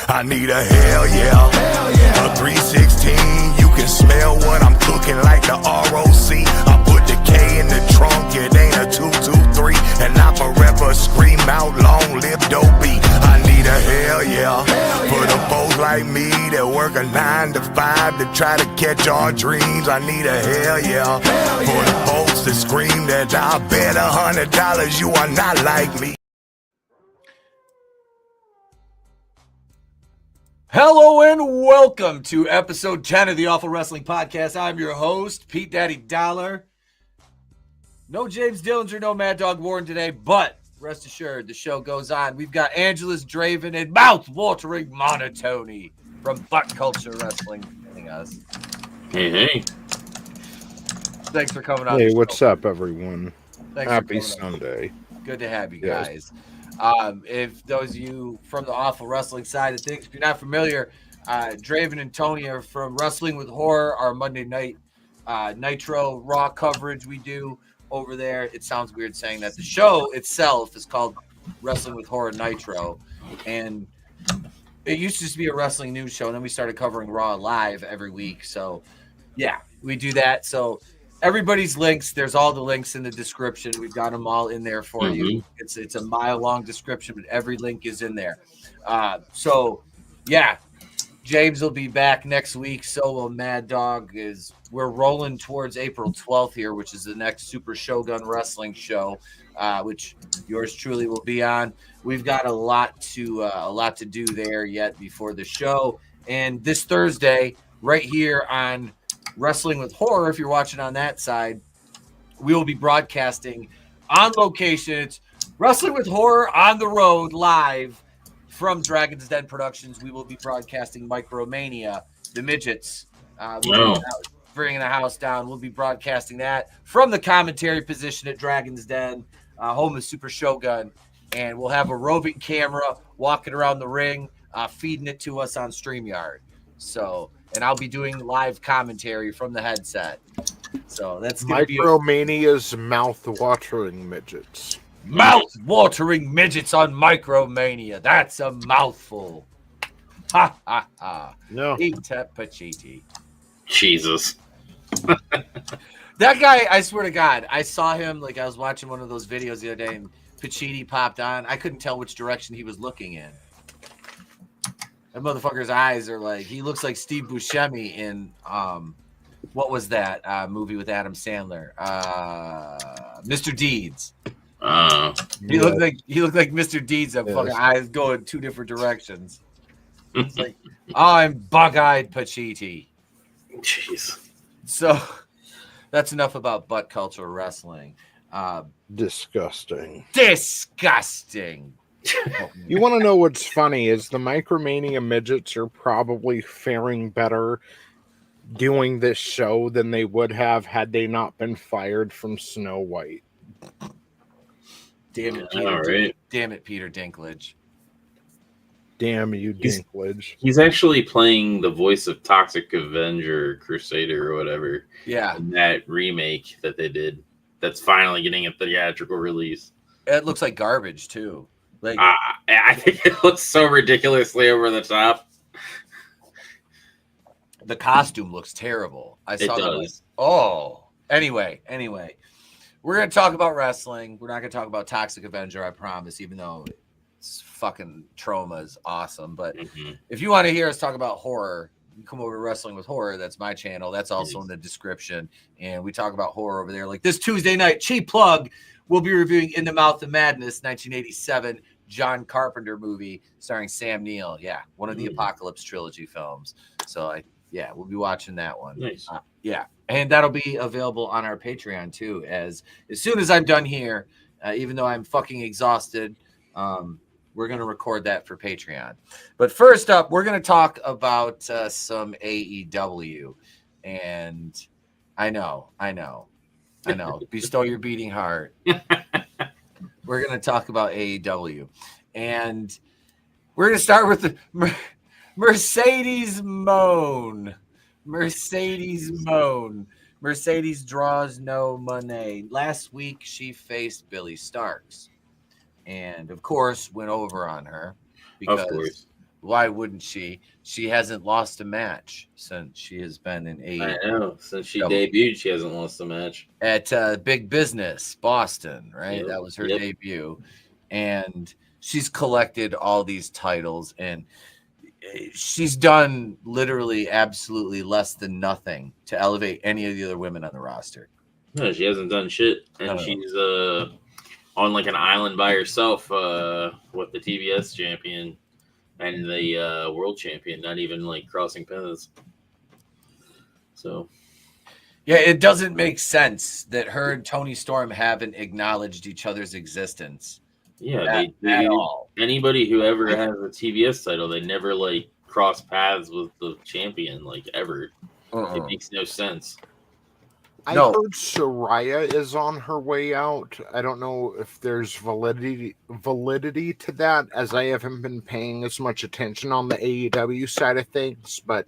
I need a hell yeah. A 316, you can smell what I'm cooking like the ROC. I put the K in the trunk, it ain't a 223. And I forever scream out, long live Dopey. I need a hell yeah. For the folks like me that work a 9 to 5 to try to catch our dreams, I need a hell yeah. For the folks that scream that I bet $100 you are not like me. Hello and welcome to episode 10 of the Awful Wrestling Podcast. I'm your host, Pete Daddy Dollar. No James Dillinger, no Mad Dog Warren today, but rest assured, the show goes on. We've got AngelousDraven and mouth-watering monoTony from Butt Culture Wrestling joining us. Hey. Thanks for coming on. Hey, what's up, everyone? Thanks Happy Sunday. Good to have you Yes. guys. If those of you from the Awful Wrestling side of things, if you're not familiar, Draven and Tony are from Wrestling with Horror, our Monday night Nitro Raw coverage we do over there. It sounds weird saying that. The show itself is called Wrestling with Horror Nitro, and it used to just be a wrestling news show, and then we started covering Raw live every week. So, yeah, we do that. So, everybody's links, there's all the links in the description. We've got them all in there for you. It's a mile-long description, but every link is in there. So, yeah, James will be back next week. So will Mad Dog. We're rolling towards April 12th here, which is the next Super Shogun Wrestling show, which yours truly will be on. We've got a lot to do there yet before the show. And this Thursday, right here on Wrestling with Horror, if you're watching on that side, we will be broadcasting on location. It's Wrestling with Horror on the road live from Dragon's Den Productions. We will be broadcasting Micromania, the midgets. Bringing the house down. We'll be broadcasting that from the commentary position at Dragon's Den, home of Super Shogun. And we'll have a roving camera walking around the ring, feeding it to us on StreamYard. And I'll be doing live commentary from the headset. So that's going to be Micromania's mouth-watering midgets. Mouth-watering midgets on Micromania. That's a mouthful. Ha, ha, ha. No. Etep Pachiti. Jesus. That guy, I swear to God, I saw him, I was watching one of those videos the other day, and Pachiti popped on. I couldn't tell which direction he was looking in. That motherfucker's eyes are he looks like Steve Buscemi in what was that movie with Adam Sandler? Mr. Deeds. He looked like Mr. Deeds. That fucking eyes go in two different directions. It's I'm bug-eyed Pachiti. Jeez. So that's enough about butt culture wrestling. Disgusting. You want to know what's funny is the Micromania midgets are probably faring better doing this show than they would have had they not been fired from Snow White. Damn it, Peter. Right. Damn it, Peter Dinklage. Damn you, Dinklage. He's actually playing the voice of Toxic Avenger Crusader or whatever. Yeah. In that remake that they did. That's finally getting a theatrical release. It looks like garbage, too. I think it looks so ridiculously over the top. The costume looks terrible. It does. Anyway. We're going to talk about wrestling. We're not going to talk about Toxic Avenger, I promise, even though it's fucking trauma is awesome. But if you want to hear us talk about horror, you come over to Wrestling with Horror. That's my channel. That's also in the description. And we talk about horror over there. Like this Tuesday night, cheap plug, we'll be reviewing In the Mouth of Madness, 1987 John Carpenter movie starring Sam Neill. Yeah, one of the Apocalypse trilogy films. So, we'll be watching that one. Nice. And that'll be available on our Patreon, too, as soon as I'm done here, even though I'm fucking exhausted, we're going to record that for Patreon. But first up, we're going to talk about some AEW. And I know. Bestow your beating heart. We're going to talk about AEW. And we're going to start with the Mercedes moan. Mercedes draws no money. Last week, she faced Billy Starks. And, of course, went over on her because Why wouldn't she? She hasn't lost a match since she has been in I know. Since she Double. debuted, she hasn't lost a match. At Big Business, Boston, right? Yep, That was her yep. debut. And she's collected all these titles, and she's done literally absolutely less than nothing to elevate any of the other women on the roster. No, she hasn't done shit. And No. she's on like an island by herself with the TBS champion and the world champion, not even like crossing paths. So Yeah, it doesn't make sense that her and Toni Storm haven't acknowledged each other's existence. yeah, At all. Anybody who ever has a TBS title, they never like cross paths with the champion, like ever. It makes no sense. I No. heard Soraya is on her way out. I don't know if there's validity to that, as I haven't been paying as much attention on the AEW side of things. But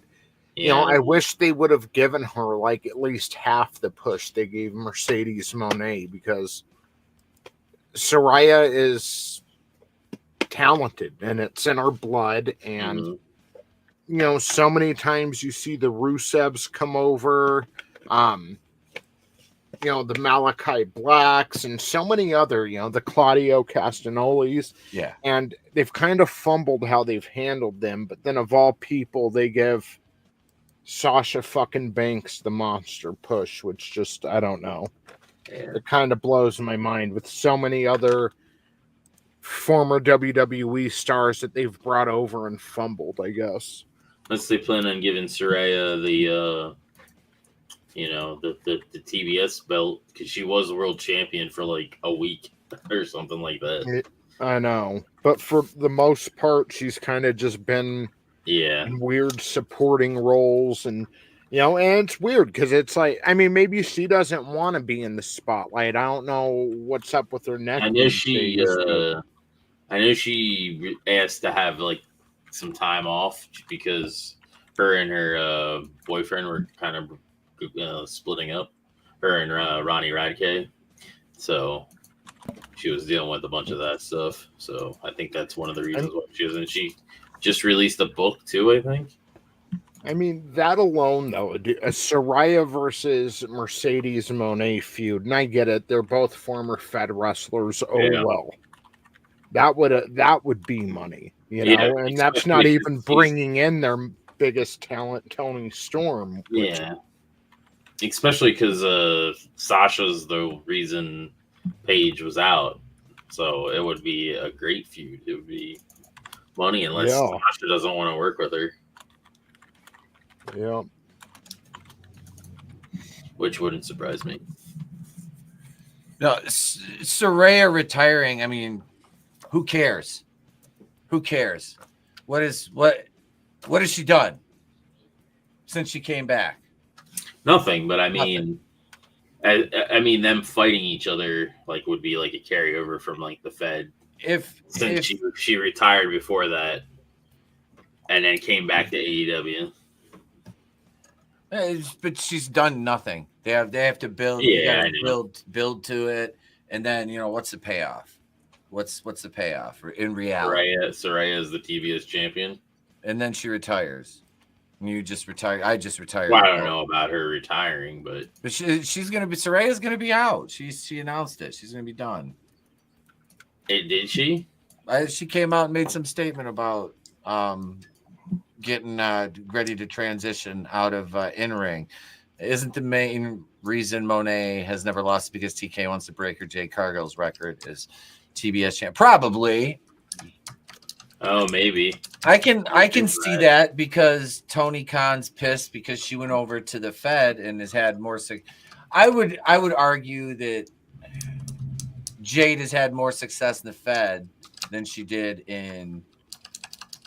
you know, I wish they would have given her like at least half the push they gave Mercedes Moné, because Soraya is talented and it's in her blood. And you know, so many times you see the Rusevs come over. You know, the Malachi Blacks and so many other, you know, the Claudio Castanolis. Yeah. And they've kind of fumbled how they've handled them. But then of all people, they give Sasha fucking Banks the monster push, which just, I don't know. Yeah. It kind of blows my mind with so many other former WWE stars that they've brought over and fumbled, I guess. Unless they plan on giving Soraya the TBS belt, because she was world champion for like a week or something like that. I know, but for the most part, she's kind of just been in weird supporting roles, and you know, and it's weird because it's like, I mean, maybe she doesn't want to be in the spotlight. I don't know what's up with her neck. I know she asked to have like some time off because her and her boyfriend were kind of splitting up, her and Ronnie Radke. So she was dealing with a bunch of that stuff. So I think that's one of the reasons why she isn't. She just released a book too, I think. I mean, that alone, though, a Soraya versus Mercedes Moné feud, and I get it, they're both former Fed wrestlers. Well, that would be money, you know, and that's not even bringing in their biggest talent, Toni Storm. Especially because Sasha's the reason Paige was out, so it would be a great feud. It would be money, unless Sasha doesn't want to work with her. Yeah. Which wouldn't surprise me. No, Soraya retiring, I mean, who cares? Who cares? What has she done since she came back? Nothing, but I mean, I mean, them fighting each other like would be like a carryover from like the Fed. Since she retired before that, and then came back to AEW. But she's done nothing. They have to build. Yeah, build to it, and then what's the payoff? What's the payoff in reality? Soraya is the TBS champion, and then she retires. You just retired. I just retired. Well, I don't know about her retiring, but she's gonna be. Soraya's gonna be out. She announced it. She's gonna be done. Did she? She came out and made some statement about getting ready to transition out of in-ring. Isn't the main reason Monet has never lost because TK wants to break her Jay Cargill's record as TBS champ? Probably. Oh, maybe. I can see that because Tony Khan's pissed because she went over to the Fed and has had more. I would argue that Jade has had more success in the Fed than she did in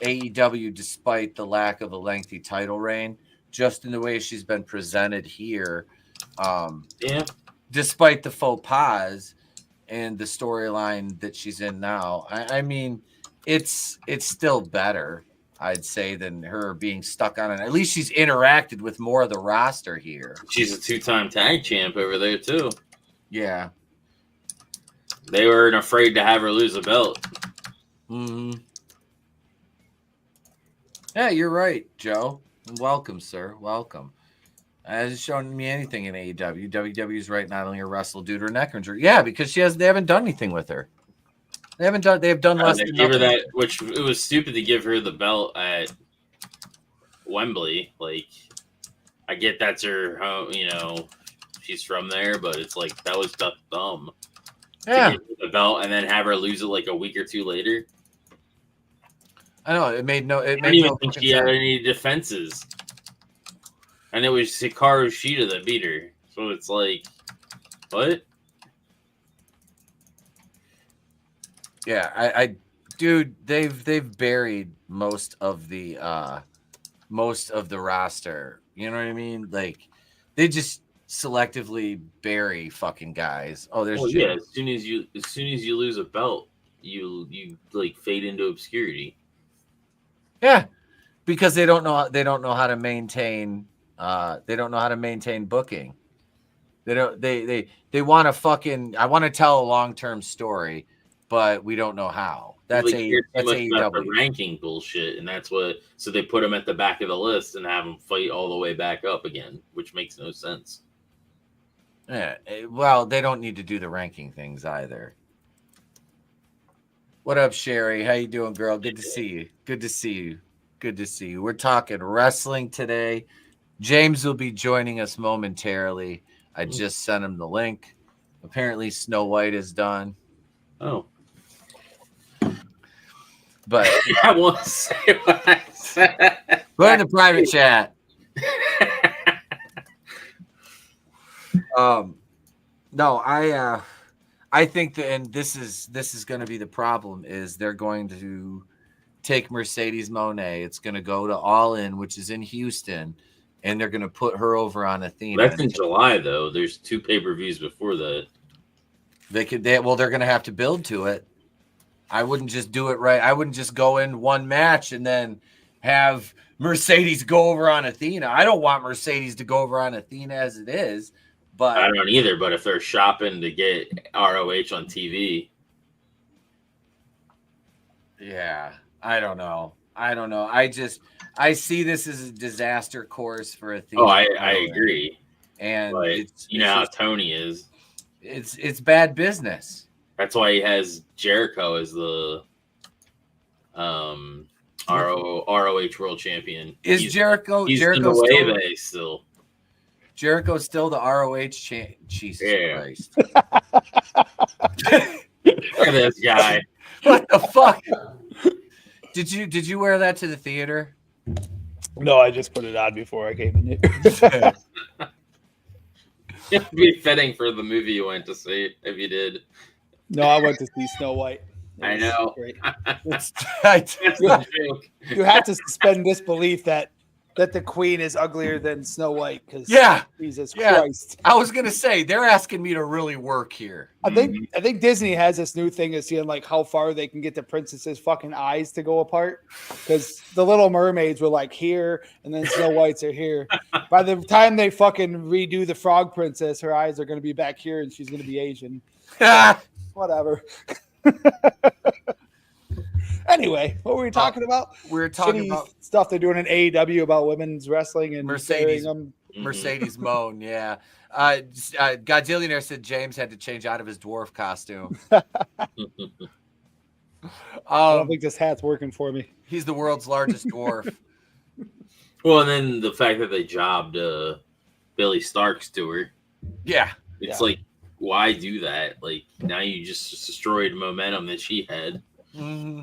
AEW, despite the lack of a lengthy title reign, just in the way she's been presented here. Despite the faux pas and the storyline that she's in now, I mean, it's still better, I'd say, than her being stuck on it. At least she's interacted with more of the roster here. She's a 2-time tag champ over there too. Yeah, they weren't afraid to have her lose a belt. Mm-hmm. Yeah, you're right, Joe. Welcome, sir. Welcome. Hasn't shown me anything in AEW. WWE's right, not only a wrestle due to her neck injury. Yeah, because they haven't done anything with her. They have done less They than gave her nothing. that, which it was stupid to give her the belt at Wembley. Like, I get that's her home, she's from there, but it's like that was dumb. Yeah, To give her the belt and then have her lose it like a week or two later. I know it made no. It I made didn't even no think fucking she had sense. any defenses, and it was Hikaru Shida that beat her. So it's like, what? Yeah, I dude, they've buried most of the roster. You know what I mean? Like they just selectively bury fucking guys. Oh, there's Well, Jim. yeah. As soon as you lose a belt, you like fade into obscurity. Yeah, because they don't know how to maintain booking. They want to fucking I want to tell a long-term story, but we don't know how. That's They care too much about the AEW. ranking bullshit, and that's what. So they put them at the back of the list and have them fight all the way back up again, which makes no sense. Yeah, well, they don't need to do the ranking things either. What up, Sherry? How you doing, girl? Good to see you. Good to see you. Good to see you. We're talking wrestling today. James will be joining us momentarily. I just sent him the link. Apparently, Snow White is done. Oh, But I won't say what I said. go in the private chat. No, I think that, and this is going to be the problem, is they're going to take Mercedes Moné. It's going to go to All In, which is in Houston, and they're going to put her over on Athena. That's in July, though. There's 2 pay-per-views before that. They're going to have to build to it. I wouldn't just do it right. I wouldn't just go in one match and then have Mercedes go over on Athena. I don't want Mercedes to go over on Athena as it is. But I don't either, but if they're shopping to get ROH on TV. Yeah, I don't know. I see this as a disaster course for Athena. Oh, I agree. And But it's how Tony is. It's bad business. That's why he has Jericho as the ROH World Champion. He's Jericho's still. Jericho's still the ROH champ. Jesus Christ. Look at this guy. What the fuck? Did you wear that to the theater? No, I just put it on before I came in here. It'd be fitting for the movie you went to see if you did. No, I went to see Snow White. I know. Great. That's the joke. You have to suspend disbelief that the queen is uglier than Snow White, because Jesus Christ. I was gonna say they're asking me to really work here. I think Disney has this new thing of seeing like how far they can get the princess's fucking eyes to go apart, because the Little Mermaids were like here and then Snow White's are here. By the time they fucking redo the Frog Princess, her eyes are going to be back here and she's going to be Asian. Whatever. Anyway, what were we talking about? We were talking about stuff they're doing in AEW about women's wrestling and Mercedes. them. Mercedes Moan, yeah. Godzillionaire said James had to change out of his dwarf costume. I don't think this hat's working for me. He's the world's largest dwarf. Well, and then the fact that they jobbed Billy Starks to her. Yeah. It's like, why do that? Like, now you just destroyed momentum that she had. Mm-hmm.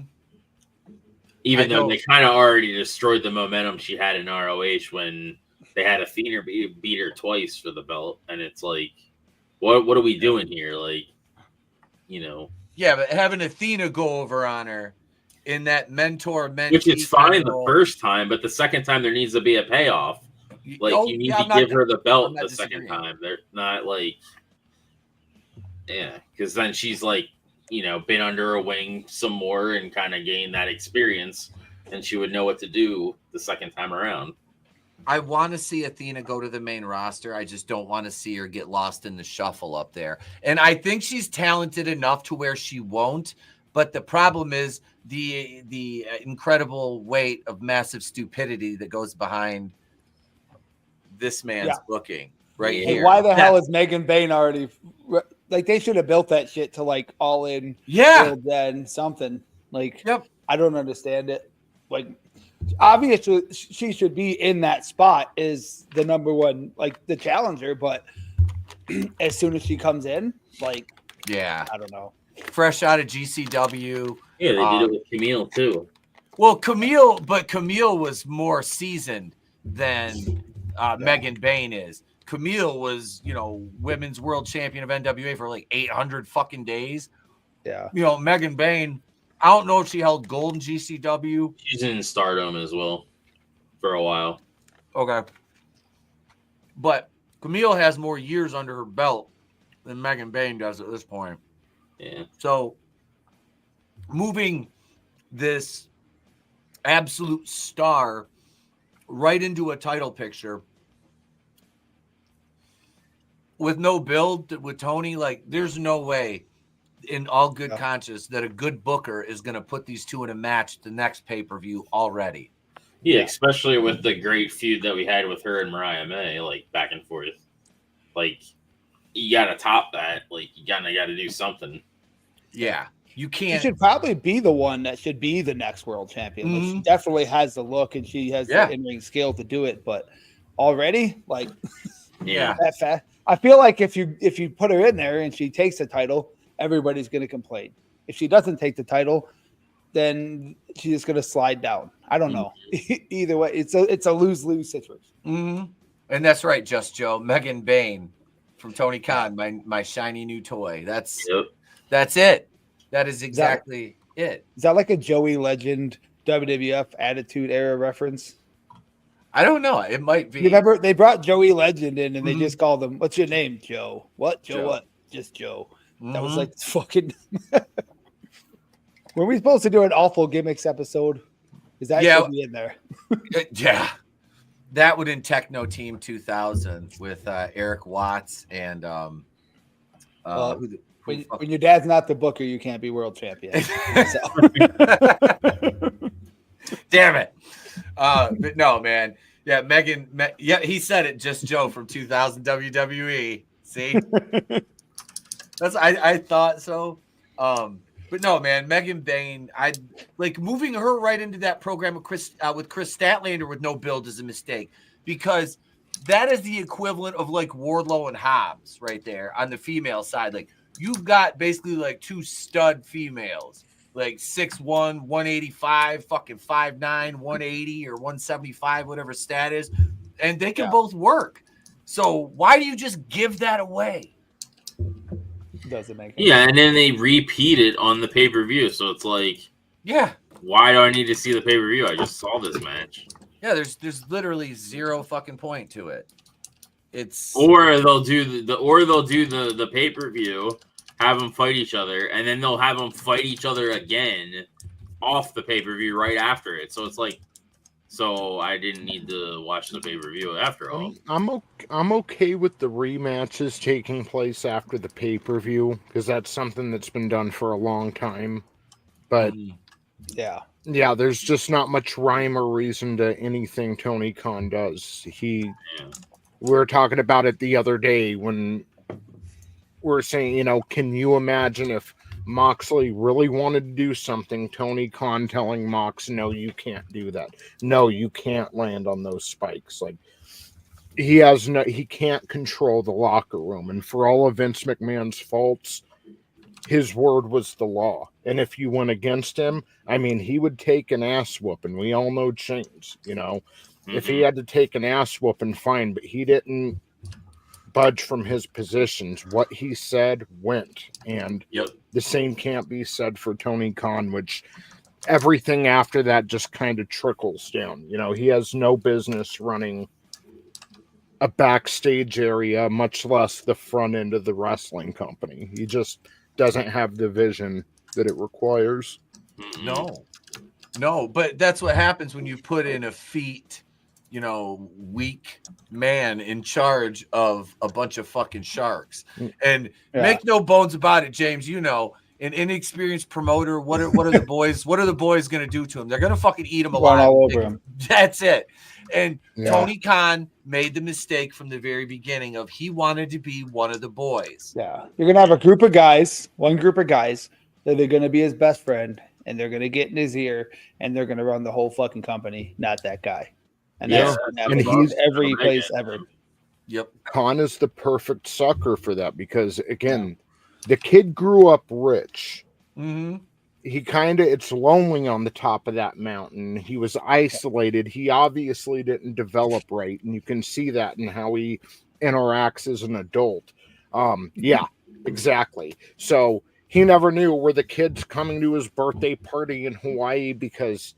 Even though they kind of already destroyed the momentum she had in ROH when they had Athena beat her twice for the belt. And it's like, what are we doing here? Like, Yeah, but having Athena go over on her in that mentor-mentee, which is fine the first time, but the second time there needs to be a payoff. Like, you need to give her the belt the second time. They're not like, because then she's like, been under a wing some more and kind of gained that experience, and she would know what to do the second time around. I want to see Athena go to the main roster. I just don't want to see her get lost in the shuffle up there. And I think she's talented enough to where she won't, But the problem is the incredible weight of massive stupidity that goes behind this man's booking right Yeah. here. Why the hell is Megan Bain already? Like, they should have built that shit to like All In, World End, something. Like, I don't understand it. Like, obviously, she should be in that spot as the number one, like the challenger. But as soon as she comes in, like, I don't know. Fresh out of GCW. Yeah, they did it with Camille too. Well, Camille was more seasoned than Megan Bain is. Camille was, women's world champion of NWA for like 800 fucking days. Yeah. Megan Bain, I don't know if she held gold in GCW. She's in Stardom as well for a while. Okay. But Camille has more years under her belt than Megan Bain does at this point. Yeah. So moving this absolute star right into a title picture with no build with Tony, like there's no way in all good conscience that a good booker is going to put these two in a match the next pay-per-view already. Yeah, especially with the great feud that we had with her and Mariah May, like back and forth. Like, you got to top that. Like, you got to do something. Yeah. You can't. She should probably be the one that should be the next world champion. Like, she definitely has the look and she has the in-ring skill to do it. But already, like, that fast. I feel like if you put her in there and she takes the title, everybody's going to complain. If she doesn't take the title, then she's just going to slide down. I don't know. Either way, it's a lose-lose situation. Mm-hmm. And that's right, Just Joe. Megan Bain from Tony Khan, my shiny new toy. That's it. That is exactly it. Is that like a Joey Legend WWF Attitude Era reference? I don't know. It might be. You remember they brought Joey Legend in and they just called him, "What's your name, Joe?" What? Joe? What? Just Joe. That was like fucking. Were we supposed to do an awful gimmicks episode? Is that should be in there? Yeah. That would in Techno Team 2000 with Eric Watts and when your dad's not the booker, you can't be world champion. Damn it. But no, man. Yeah, he said it, Just Joe from 2000 WWE. See? I thought so. But no, man, Megan Bain, I like moving her right into that program with Chris Statlander with no build is a mistake, because that is the equivalent of like Wardlow and Hobbs right there on the female side. Like, you've got basically like two stud females, like 6'1", 185, fucking 5'9", 180 or 175, whatever stat is, and they can both work. So why do you just give that away? Doesn't make sense. Yeah, and then they repeat it on the pay-per-view, so it's like, why do I need to see the pay-per-view? I just saw this match. Yeah, there's literally zero fucking point to it. Or they'll do the pay-per-view, have them fight each other, and then they'll have them fight each other again off the pay-per-view right after it. So it's like, so I didn't need to watch the pay-per-view after all. I'm okay with the rematches taking place after the pay-per-view, because that's something that's been done for a long time. But yeah, there's just not much rhyme or reason to anything Tony Khan does. We were talking about it the other day when we're saying, can you imagine if Moxley really wanted to do something, Tony Khan telling Mox, no, you can't do that. No, you can't land on those spikes. Like, he can't control the locker room. And for all of Vince McMahon's faults, his word was the law. And if you went against him, I mean, he would take an ass whooping. We all know Chains, If he had to take an ass whooping, fine, but he didn't budge from his positions. What he said went. And the same can't be said for Tony Khan, which everything after that just kind of trickles down. He has no business running a backstage area, much less the front end of the wrestling company. He just doesn't have the vision that it requires. No, but that's what happens when you put in a weak man in charge of a bunch of fucking sharks. And make no bones about it, James, an inexperienced promoter, what are the boys? What are the boys going to do to him? They're going to fucking eat him Run alive. all over him. That's it. And Yeah. Tony Khan made the mistake from the very beginning of he wanted to be one of the boys. Yeah. You're going to have a group of guys, one group of guys that they're going to be his best friend, and they're going to get in his ear, and they're going to run the whole fucking company, not that guy. And that's and and he's every place ever. Yep. Khan is the perfect sucker for that because, again, the kid grew up rich. Mm-hmm. He it's lonely on the top of that mountain. He was isolated. He obviously didn't develop right, and you can see that in how he interacts as an adult. Yeah, exactly. So he never knew, were the kids coming to his birthday party in Hawaii because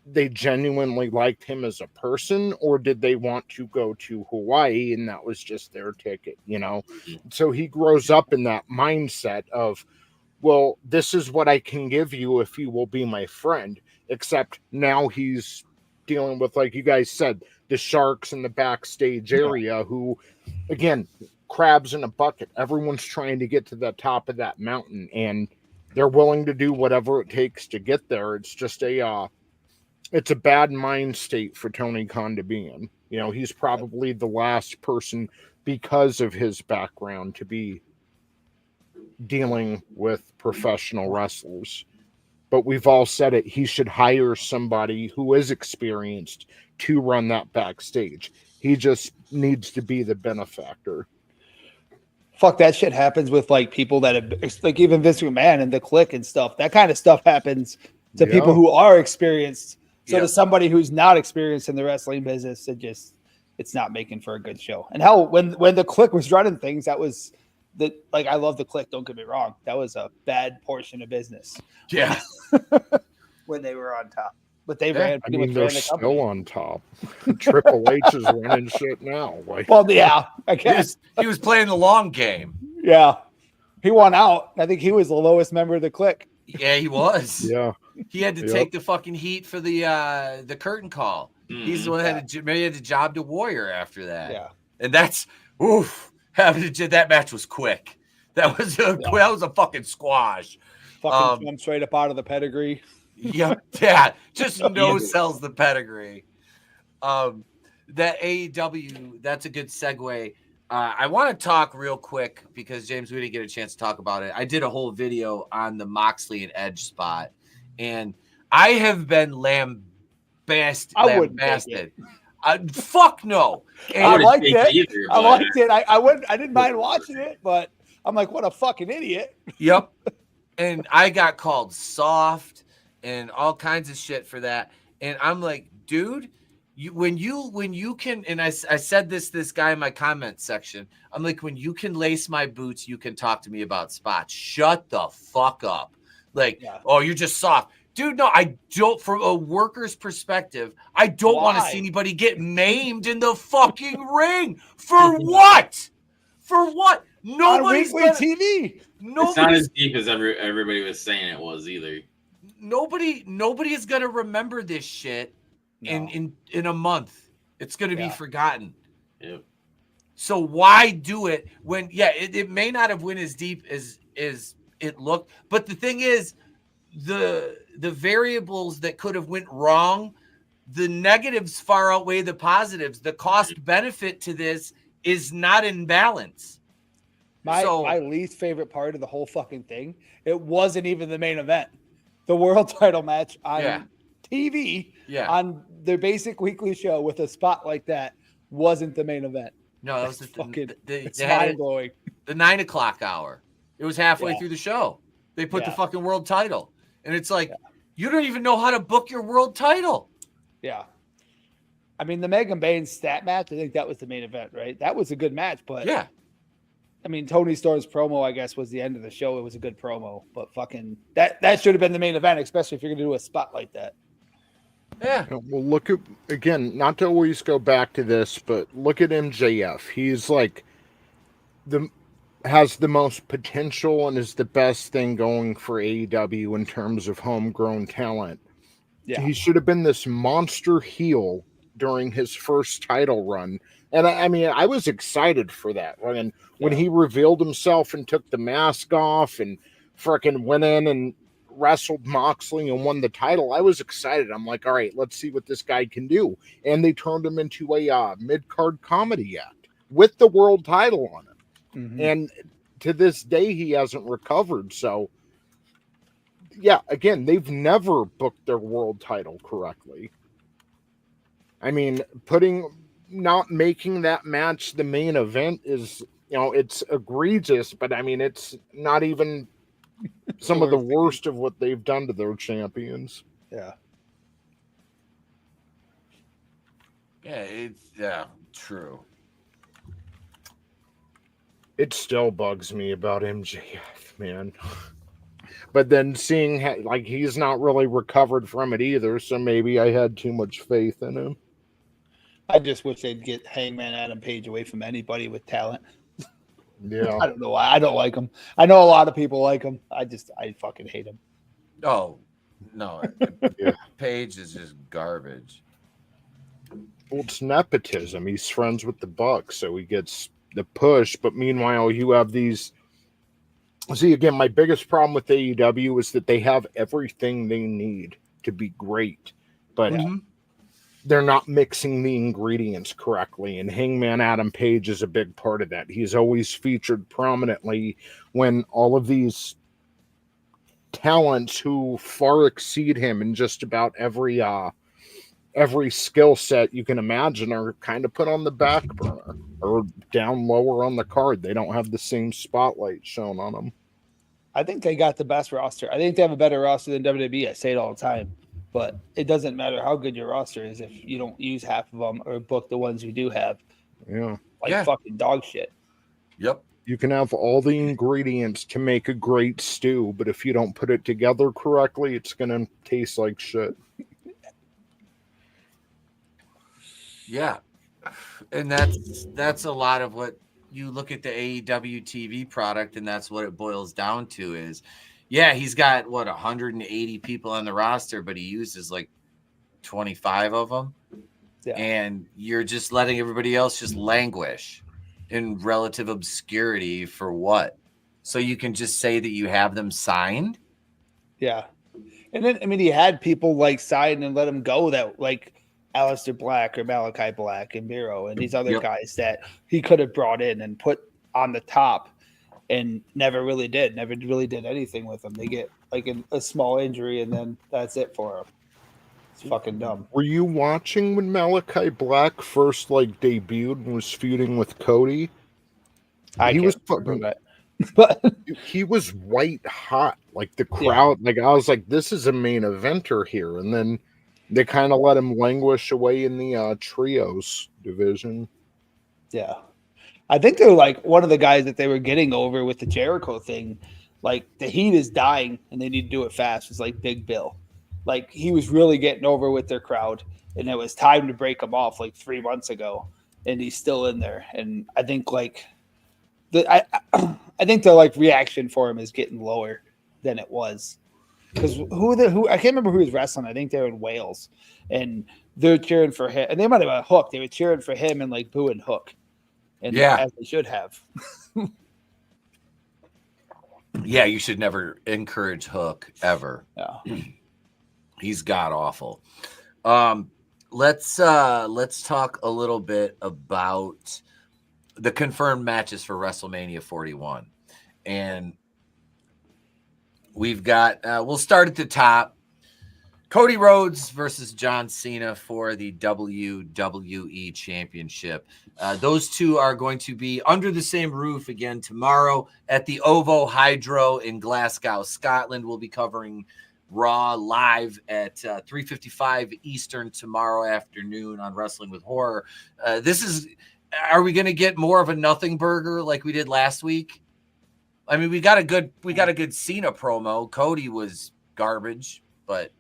they genuinely liked him as a person, or did they want to go to Hawaii and that was just their ticket, you know? So he grows up in that mindset of, well, this is what I can give you if you will be my friend, except now he's dealing with, like you guys said, the sharks in the backstage area who, again, crabs in a bucket. Everyone's trying to get to the top of that mountain and they're willing to do whatever it takes to get there. It's just it's a bad mind state for Tony Khan to be in. You know, he's probably the last person because of his background to be dealing with professional wrestlers. But we've all said it, he should hire somebody who is experienced to run that backstage. He just needs to be the benefactor. Fuck, that shit happens with like people that have, like even Vince McMahon and the Click and stuff. That kind of stuff happens to people who are experienced. So to somebody who's not experienced in the wrestling business, it's not making for a good show. And hell, when the Click was running things, that was I love the Click. Don't get me wrong, that was a bad portion of business. Yeah, when they were on top, but they ran. I mean, they're they're still on top. Triple H is running shit now. Like, well, yeah, I guess he was playing the long game. Yeah, he won out. I think he was the lowest member of the Click. Yeah, he was. Yeah. He had to take the fucking heat for the curtain call. He's the one that had to job to Warrior after that. Yeah. And that's that match was quick. That was a fucking squash. Fucking jump straight up out of the pedigree. Yeah. Just sells the pedigree. That AEW, that's a good segue. I want to talk real quick because James, we didn't get a chance to talk about it. I did a whole video on the Moxley and Edge spot, and I have been lambasted. Fuck no. And I liked it. I liked it. I didn't mind watching it, but I'm like, what a fucking idiot. Yep. And I got called soft and all kinds of shit for that. And I'm like, dude, when you can, and I said this guy in my comment section, I'm like, when you can lace my boots, you can talk to me about spots. Shut the fuck up. Like, oh, you're just soft. Dude, no, I don't. From a worker's perspective, I don't want to see anybody get maimed in the fucking ring. For what? For what? Nobody's on TV. It's not as deep as everybody was saying it was either. Nobody is gonna remember this shit in a month. It's gonna be forgotten. Yep. So why do it when it may not have went as deep as it looked, but the thing is, the variables that could have went wrong, the negatives far outweigh the positives. The cost benefit to this is not in balance. My least favorite part of the whole fucking thing, it wasn't even the main event. The world title match on TV on their basic weekly show with a spot like that wasn't the main event. No, that was it's mind blowing. The 9 o'clock hour. It was halfway through the show. They put the fucking world title. And it's like, you don't even know how to book your world title. Yeah. I mean, the Megan Baines stat match, I think that was the main event, right? That was a good match, but I mean, Tony Storm's promo, I guess, was the end of the show. It was a good promo, but fucking that should have been the main event, especially if you're going to do a spot like that. Yeah. Well, look at, again, not to always go back to this, but look at MJF. He's like has the most potential and is the best thing going for AEW in terms of homegrown talent. Yeah. He should have been this monster heel during his first title run. And I mean, I was excited for that. I mean, when he revealed himself and took the mask off and freaking went in and wrestled Moxley and won the title, I was excited. I'm like, all right, let's see what this guy can do. And they turned him into a mid-card comedy act with the world title on it. Mhm. And to this day, he hasn't recovered. So, yeah, again, they've never booked their world title correctly. I mean, not making that match the main event is, it's egregious, but I mean, it's not even some of the worst of what they've done to their champions. Yeah. Yeah, true. It still bugs me about MJF, man. But then seeing he's not really recovered from it either, so maybe I had too much faith in him. I just wish they'd get Hangman Adam Page away from anybody with talent. Yeah. I don't know why. I don't like him. I know a lot of people like him. I fucking hate him. Oh, no. Yeah. Page is just garbage. Well, it's nepotism. He's friends with the Bucks, so he gets the push. But meanwhile, you have these. See, again, my biggest problem with AEW is that they have everything they need to be great, but they're not mixing the ingredients correctly. And Hangman Adam Page is a big part of that. He's always featured prominently when all of these talents who far exceed him in just about every skill set you can imagine are kind of put on the back burner or down lower on the card. They don't have the same spotlight shown on them. I think they got the best roster. I think they have a better roster than WWE. I say it all the time, but it doesn't matter how good your roster is if you don't use half of them or book the ones you do have. Yeah. Fucking dog shit. Yep. You can have all the ingredients to make a great stew, but if you don't put it together correctly, it's going to taste like shit. Yeah. And that's a lot of what you look at the AEW TV product, and that's what it boils down to is, yeah, he's got 180 people on the roster, but he uses like 25 of them. Yeah. And you're just letting everybody else just languish in relative obscurity for what? So you can just say that you have them signed? Yeah. And then, I mean, he had people like sign and let him go that like Aleister Black or Malachi Black and Miro and these other guys that he could have brought in and put on the top and never really did anything with them. They get like a small injury and then that's it for them. It's fucking dumb. Were you watching when Malachi Black first debuted and was feuding with Cody? He was fucking that. But he was white hot. Like the crowd, I was like, this is a main eventer here. And then they kind of let him languish away in the trios division. Yeah. I think they're like one of the guys that they were getting over with the Jericho thing. Like the heat is dying and they need to do it fast. It's like Big Bill. Like he was really getting over with their crowd and it was time to break him off like 3 months ago. And he's still in there. And I think I think the reaction for him is getting lower than it was. Because who I can't remember who was wrestling. I think they were in Wales, and they're cheering for him. And they might have been Hook. They were cheering for him and booing Hook, and as they should have. Yeah, you should never encourage Hook ever. Yeah, he's god awful. Let's talk a little bit about the confirmed matches for WrestleMania 41, and we've got, we'll start at the top. Cody Rhodes versus John Cena for the WWE Championship. Those two are going to be under the same roof again tomorrow at the OVO Hydro in Glasgow, Scotland. We'll be covering Raw live at 3:55 Eastern tomorrow afternoon on Wrestling with Horror. Are we going to get more of a nothing burger like we did last week? I mean, we got a good Cena promo. Cody was garbage, but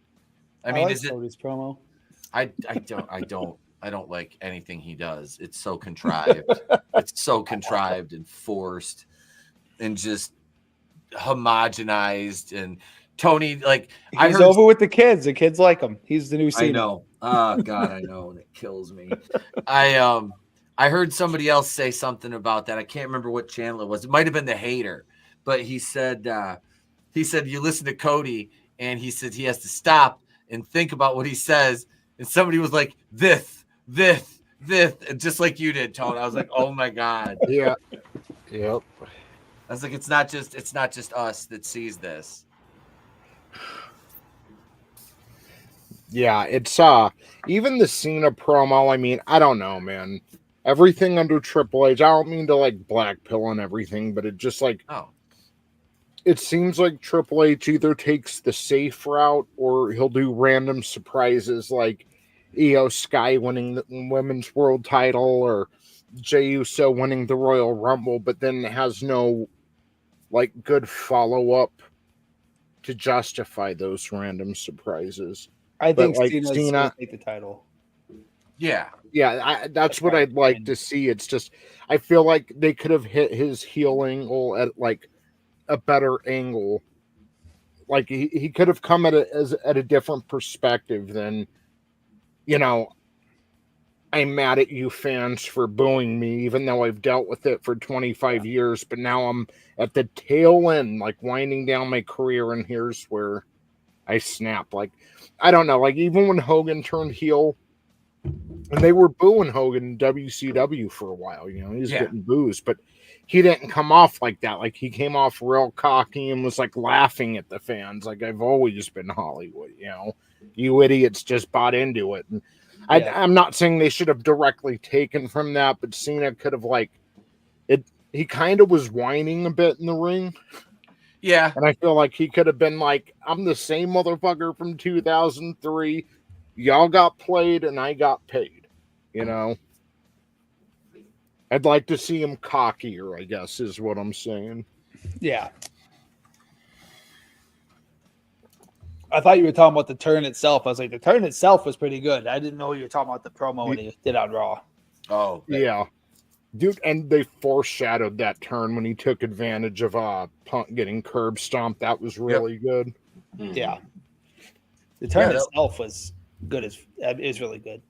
I mean, is it Cody's promo? I don't like anything he does. It's so contrived. It's so contrived and forced and just homogenized. And Tony, he's over with the kids. The kids like him. He's the new Cena. I know. Oh God, I know, and it kills me. I heard somebody else say something about that. I can't remember what channel it was. It might have been The Hater, but he said he said you listen to Cody, and he said he has to stop and think about what he says. And somebody was like, this, and just like you did, Tone. I was like, oh my God. Yeah. Yep. I was like, it's not just us that sees this. Yeah, it's even the Cena promo, I mean, I don't know, man. Everything under Triple H, I don't mean to like blackpill and everything, but it just like it seems like Triple H either takes the safe route or he'll do random surprises like Io Sky winning the women's world title or Jey Uso winning the Royal Rumble, but then has no like good follow-up to justify those random surprises. I think like Cena's Cena going to take the title. Yeah. That's what I'd like to see. It's just I feel like they could have hit his heel angle at like a better angle. Like he could have come at it at a different perspective than, you know, I'm mad at you fans for booing me, even though I've dealt with it for 25 years, but now I'm at the tail end, like winding down my career, and here's where I snap. Like, I don't know, like even when Hogan turned heel, and they were booing Hogan in WCW for a while, you know, he's getting boos, but he didn't come off like that. Like he came off real cocky and was like laughing at the fans. Like, I've always been Hollywood, you know, you idiots just bought into it. And I'm not saying they should have directly taken from that, but Cena could have like it. He kind of was whining a bit in the ring. Yeah. And I feel like he could have been like, I'm the same motherfucker from 2003. Y'all got played and I got paid, you know? I'd like to see him cockier, I guess, is what I'm saying. Yeah. I thought you were talking about the turn itself. I was like, the turn itself was pretty good. I didn't know you were talking about the promo when he did on Raw. Oh, yeah. Dude, and they foreshadowed that turn when he took advantage of Punk getting curb stomped. That was really good. Yeah. The turn itself was good. It was really good.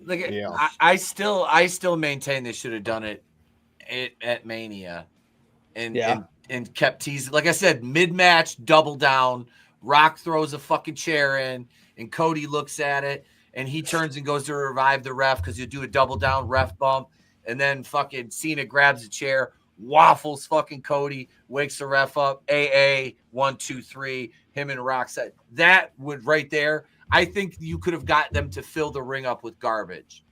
Like, I still maintain they should have done it at Mania and kept teasing. Like I said, mid-match, double down. Rock throws a fucking chair in, and Cody looks at it, and he turns and goes to revive the ref because you do a double down ref bump, and then fucking Cena grabs a chair, waffles fucking Cody, wakes the ref up. AA 1, 2, 3. Him and Rock said that would right there. I think you could have got them to fill the ring up with garbage.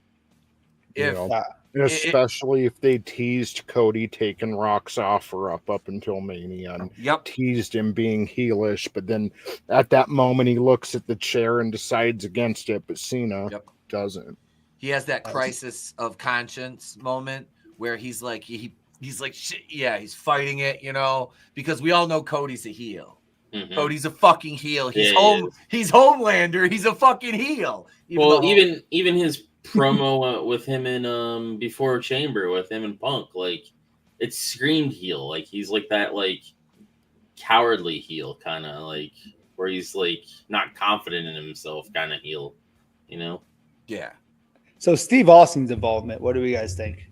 Especially if they teased Cody taking Rock's offer up until Mania and teased him being heelish, but then at that moment he looks at the chair and decides against it, but Cena doesn't. He has that crisis of conscience moment where he's like he's like shit, he's fighting it, you know, because we all know Cody's a heel. Mm-hmm. Cody's a fucking heel. He's he's Homelander. He's a fucking heel. Even his promo with him in Before Chamber with him and Punk, like it screamed heel. Like he's like that like cowardly heel kind of like where he's like not confident in himself kind of heel, you know? Yeah. So Steve Austin's involvement, what do you guys think?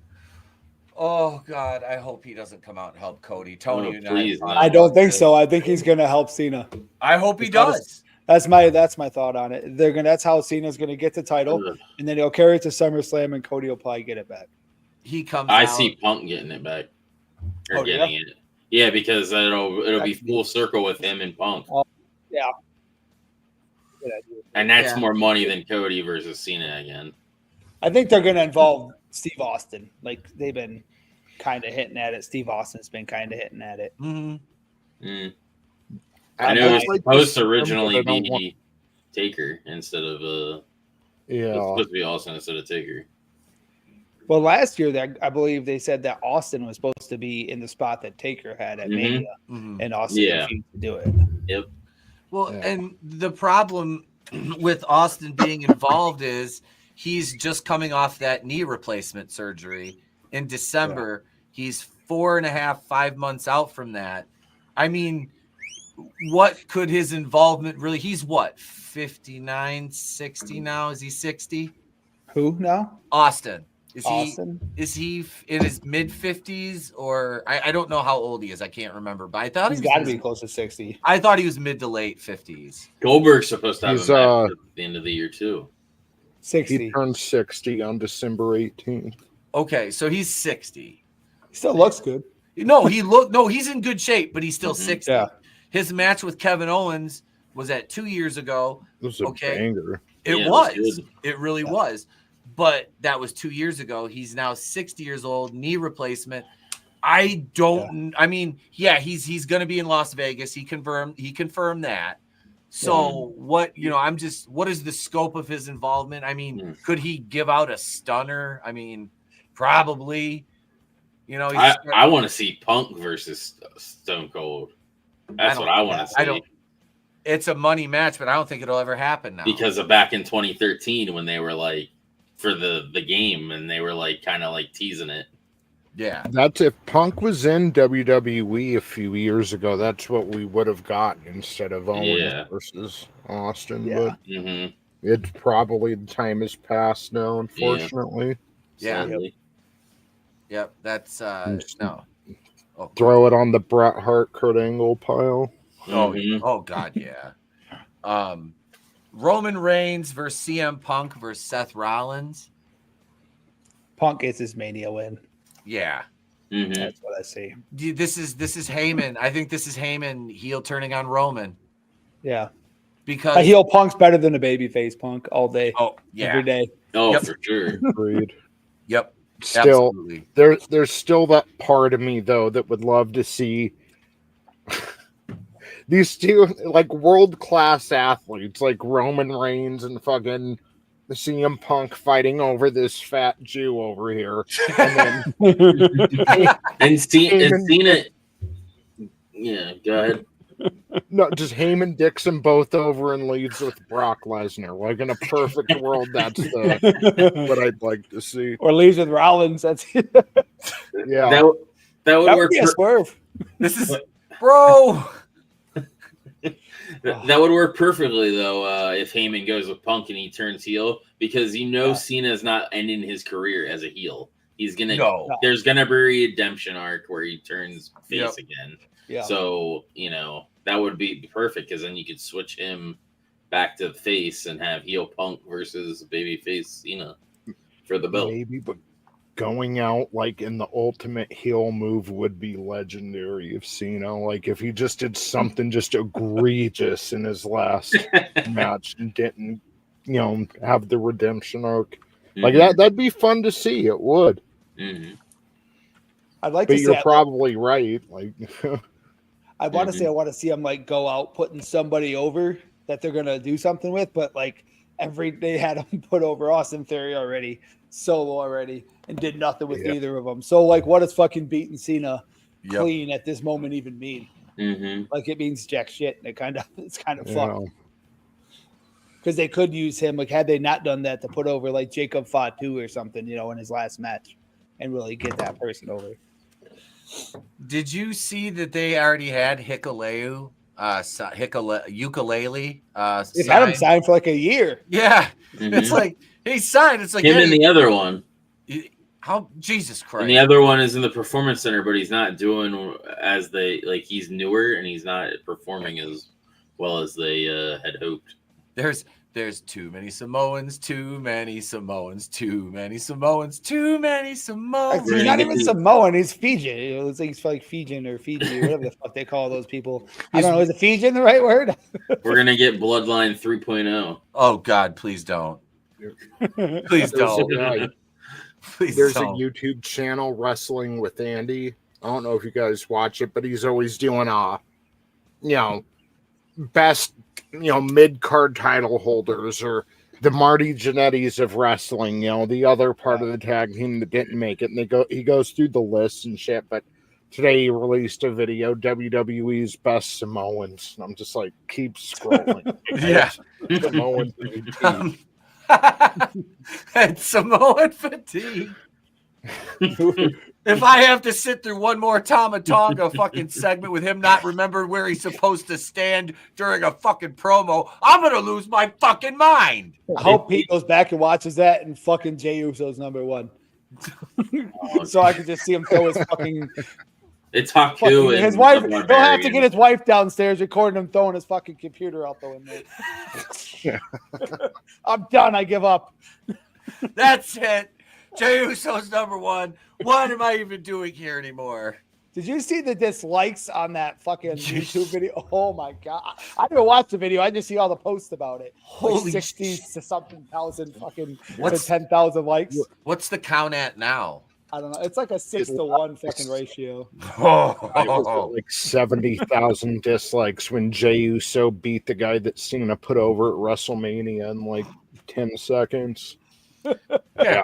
Oh God, I hope he doesn't come out and help Cody. Tony, I don't think so. I think he's gonna help Cena. I hope he does. That's my thought on it. That's how Cena's gonna get the title, and then he'll carry it to SummerSlam, and Cody will probably get it back. He comes. I see Punk getting it back. Or getting it. Yeah, because it'll be full circle with him and Punk. Yeah. And that's more money than Cody versus Cena again. I think they're gonna involve Steve Austin. Like they've been kind of hitting at it. Steve Austin's been kind of hitting at it. Mm-hmm. Mm. I know it was supposed to originally be Taker instead of it was supposed to be Austin instead of Taker. Well, last year I believe they said that Austin was supposed to be in the spot that Taker had at Mania, and Austin refused to do it. Yep. Well, and the problem with Austin being involved is he's just coming off that knee replacement surgery in December. He's 4.5, 5 months out from that. I mean, what could his involvement really? He's what, 59, 60 now? Is he 60? Who now? Austin. Austin? Is he in his mid 50s or I don't know how old he is. I can't remember, but I thought He's he was got to be close to 60. I thought he was mid to late 50s. Goldberg's supposed to have He's, a match at the end of the year too. 60. He turned 60 on December 18th. Okay, so he's 60. He still looks good. No, he's in good shape, but he's still 60. Yeah. His match with Kevin Owens was at 2 years ago. It was a banger. It Yeah, was. it was good. It really was. But that was 2 years ago. He's now 60 years old, knee replacement. I mean, he's going to be in Las Vegas. He confirmed that. So what is the scope of his involvement? I mean, could he give out a stunner? I mean, probably. I want to see Punk versus Stone Cold. That's what I want to see. It's a money match, but I don't think it'll ever happen now. Because of back in 2013 when they were like for the game and they were like kind of like teasing it. Yeah. That's if Punk was in WWE a few years ago, that's what we would have gotten instead of Owens versus Austin. Yeah. But it's probably the time has passed now, unfortunately. Yeah. Yep. That's no. Oh, throw it on the Bret Hart Kurt Angle pile. Oh God, yeah. Roman Reigns versus CM Punk versus Seth Rollins. Punk gets his Mania win. Yeah. That's what I see. This is Heyman. I think this is Heyman heel turning on Roman. Yeah. Because a heel Punk's better than a babyface Punk all day. Oh, yeah. Every day. Oh, for sure. Agreed. Yep. Still, absolutely. there's still that part of me though that would love to see these two like world-class athletes like Roman Reigns and fucking CM Punk fighting over this fat Jew over here. And then and Cena. Yeah, go ahead. No, just Heyman dicks them both over and leaves with Brock Lesnar. Like in a perfect world, that's what I'd like to see. Or leaves with Rollins. That's yeah. That would be a swerve. This is bro. That would work perfectly though if Heyman goes with Punk and he turns heel because Cena's not ending his career as a heel. He's gonna there's gonna be a redemption arc where he turns face again. Yeah. So that would be perfect because then you could switch him back to face and have heel Punk versus babyface Cena for the belt. Maybe, but going out like in the ultimate heel move would be legendary if Cena, like if he just did something just egregious in his last match and didn't, have the redemption arc. Like that'd be fun to see. It would. I'd like but to you're see probably right. Like I want to say I want to see him like go out putting somebody over that they're gonna do something with, but like they had him put over Austin Theory already, Solo already, and did nothing with either of them. So like, what does fucking beating Cena clean at this moment even mean? Like it means jack shit, and it's kind of fucked. Because they could use him, like had they not done that, to put over like Jacob Fatu or something, in his last match, and really get that person over. Did you see that they already had ukulele? They've had him signed for like a year. Yeah, it's like he signed. It's like him and the other one. How Jesus Christ! And the other one is in the Performance Center, but he's not doing as they like. He's newer and he's not performing as well as they had hoped. There's too many Samoans, too many Samoans, too many Samoans, too many Samoans. He's not even Samoan. He's Fijian. It's like he's like Fijian or Fiji or whatever the fuck they call those people. I don't know. Is it Fijian the right word? We're gonna get Bloodline 3.0. Oh God, please don't. Please don't. There's a YouTube channel, Wrestling with Andy. I don't know if you guys watch it, but he's always doing best mid-card title holders or the Marty Jannetty's of wrestling, the other part of the tag team that didn't make it. And he goes through the list and shit. But today he released a video, WWE's best Samoans. And I'm just like, keep scrolling. Samoan fatigue. And Samoan fatigue. If I have to sit through one more Tama Tonga fucking segment with him not remembering where he's supposed to stand during a fucking promo, I'm gonna lose my fucking mind. I hope Pete goes back and watches that and fucking Jey Uso's number one. So I could just see him throw his fucking. It's Haku and His wife. the He'll have to Barbarian. get his wife downstairs, recording him throwing his fucking computer out the window. I'm done. I give up. That's it. Jey Uso's number one. What am I even doing here anymore? Did you see the dislikes on that fucking YouTube video? Oh my god! I didn't watch the video. I just see all the posts about it. Holy 60 to something thousand fucking What's- to 10,000 likes. What's the count at now? I don't know. It's like a 6-to-1 fucking ratio. I was at like 70,000 dislikes when Jey Uso beat the guy that Cena put over at WrestleMania in like 10 seconds. Yeah.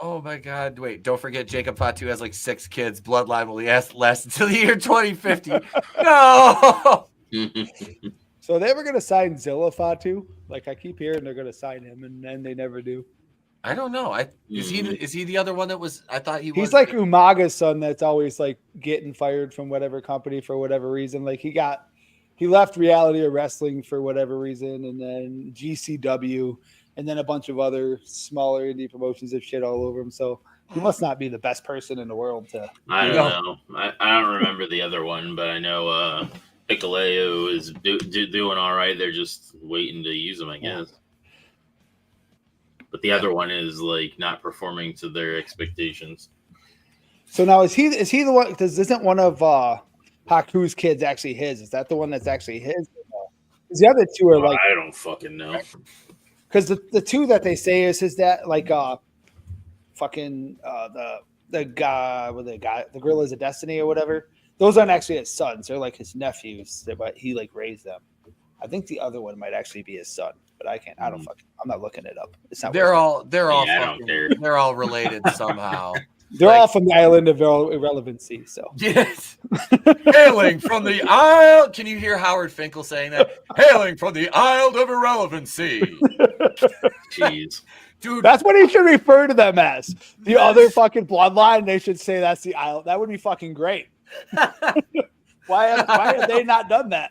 Oh my God! Wait, don't forget Jacob Fatu has like 6 kids. Bloodline will last until the year 2050. No. So they were going to sign Zilla Fatu. Like I keep hearing they're going to sign him, and then they never do. I don't know. Is he the other one that was? I thought he was. He's like Umaga's son that's always like getting fired from whatever company for whatever reason. Like he left Reality of Wrestling for whatever reason, and then GCW, and then a bunch of other smaller indie promotions of shit all over him. So he must not be the best person in the world to. I don't know. I don't remember the other one, but I know Hikuleo is doing all right. They're just waiting to use him, I guess. But the other one is like not performing to their expectations. So now is he the one? Because isn't one of Haku's kids actually his? Is that the one that's actually his? Because the other two are like I don't fucking know. because the two that they say is his dad, like fucking the guy with the Gorillas of Destiny or whatever. Those aren't actually his sons; they're like his nephews. But he like raised them. I think the other one might actually be his son, but I can't. I don't fucking. I'm not looking it up. It's not. They're all Yeah, I don't care. they're all related somehow. They're all from the island of irrelevancy. So Yes. Hailing from the Isle. Can you hear Howard Finkel saying that? Hailing from the Isle of Irrelevancy. Jeez. Dude, that's what he should refer to them as. The other fucking bloodline. They should say that's the island. That would be fucking great. Why have they not done that?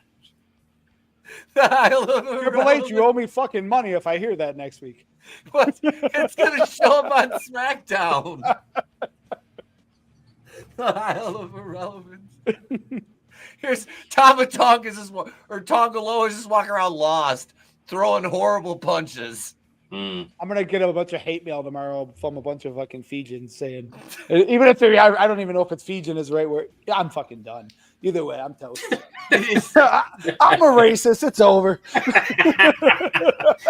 the Isle of Triple H, Irrelevancy. you owe me fucking money if I hear that next week. What? It's going to show up on SmackDown. The Isle of Irrelevance. Here's Tama Tonga or Tongaloa is just walking around lost, throwing horrible punches. I'm gonna get a bunch of hate mail tomorrow from a bunch of fucking Fijians saying, even if they're, I don't even know if it's Fijian is the right word. Yeah, I'm fucking done. Either way, I'm toast. I'm a racist. It's over.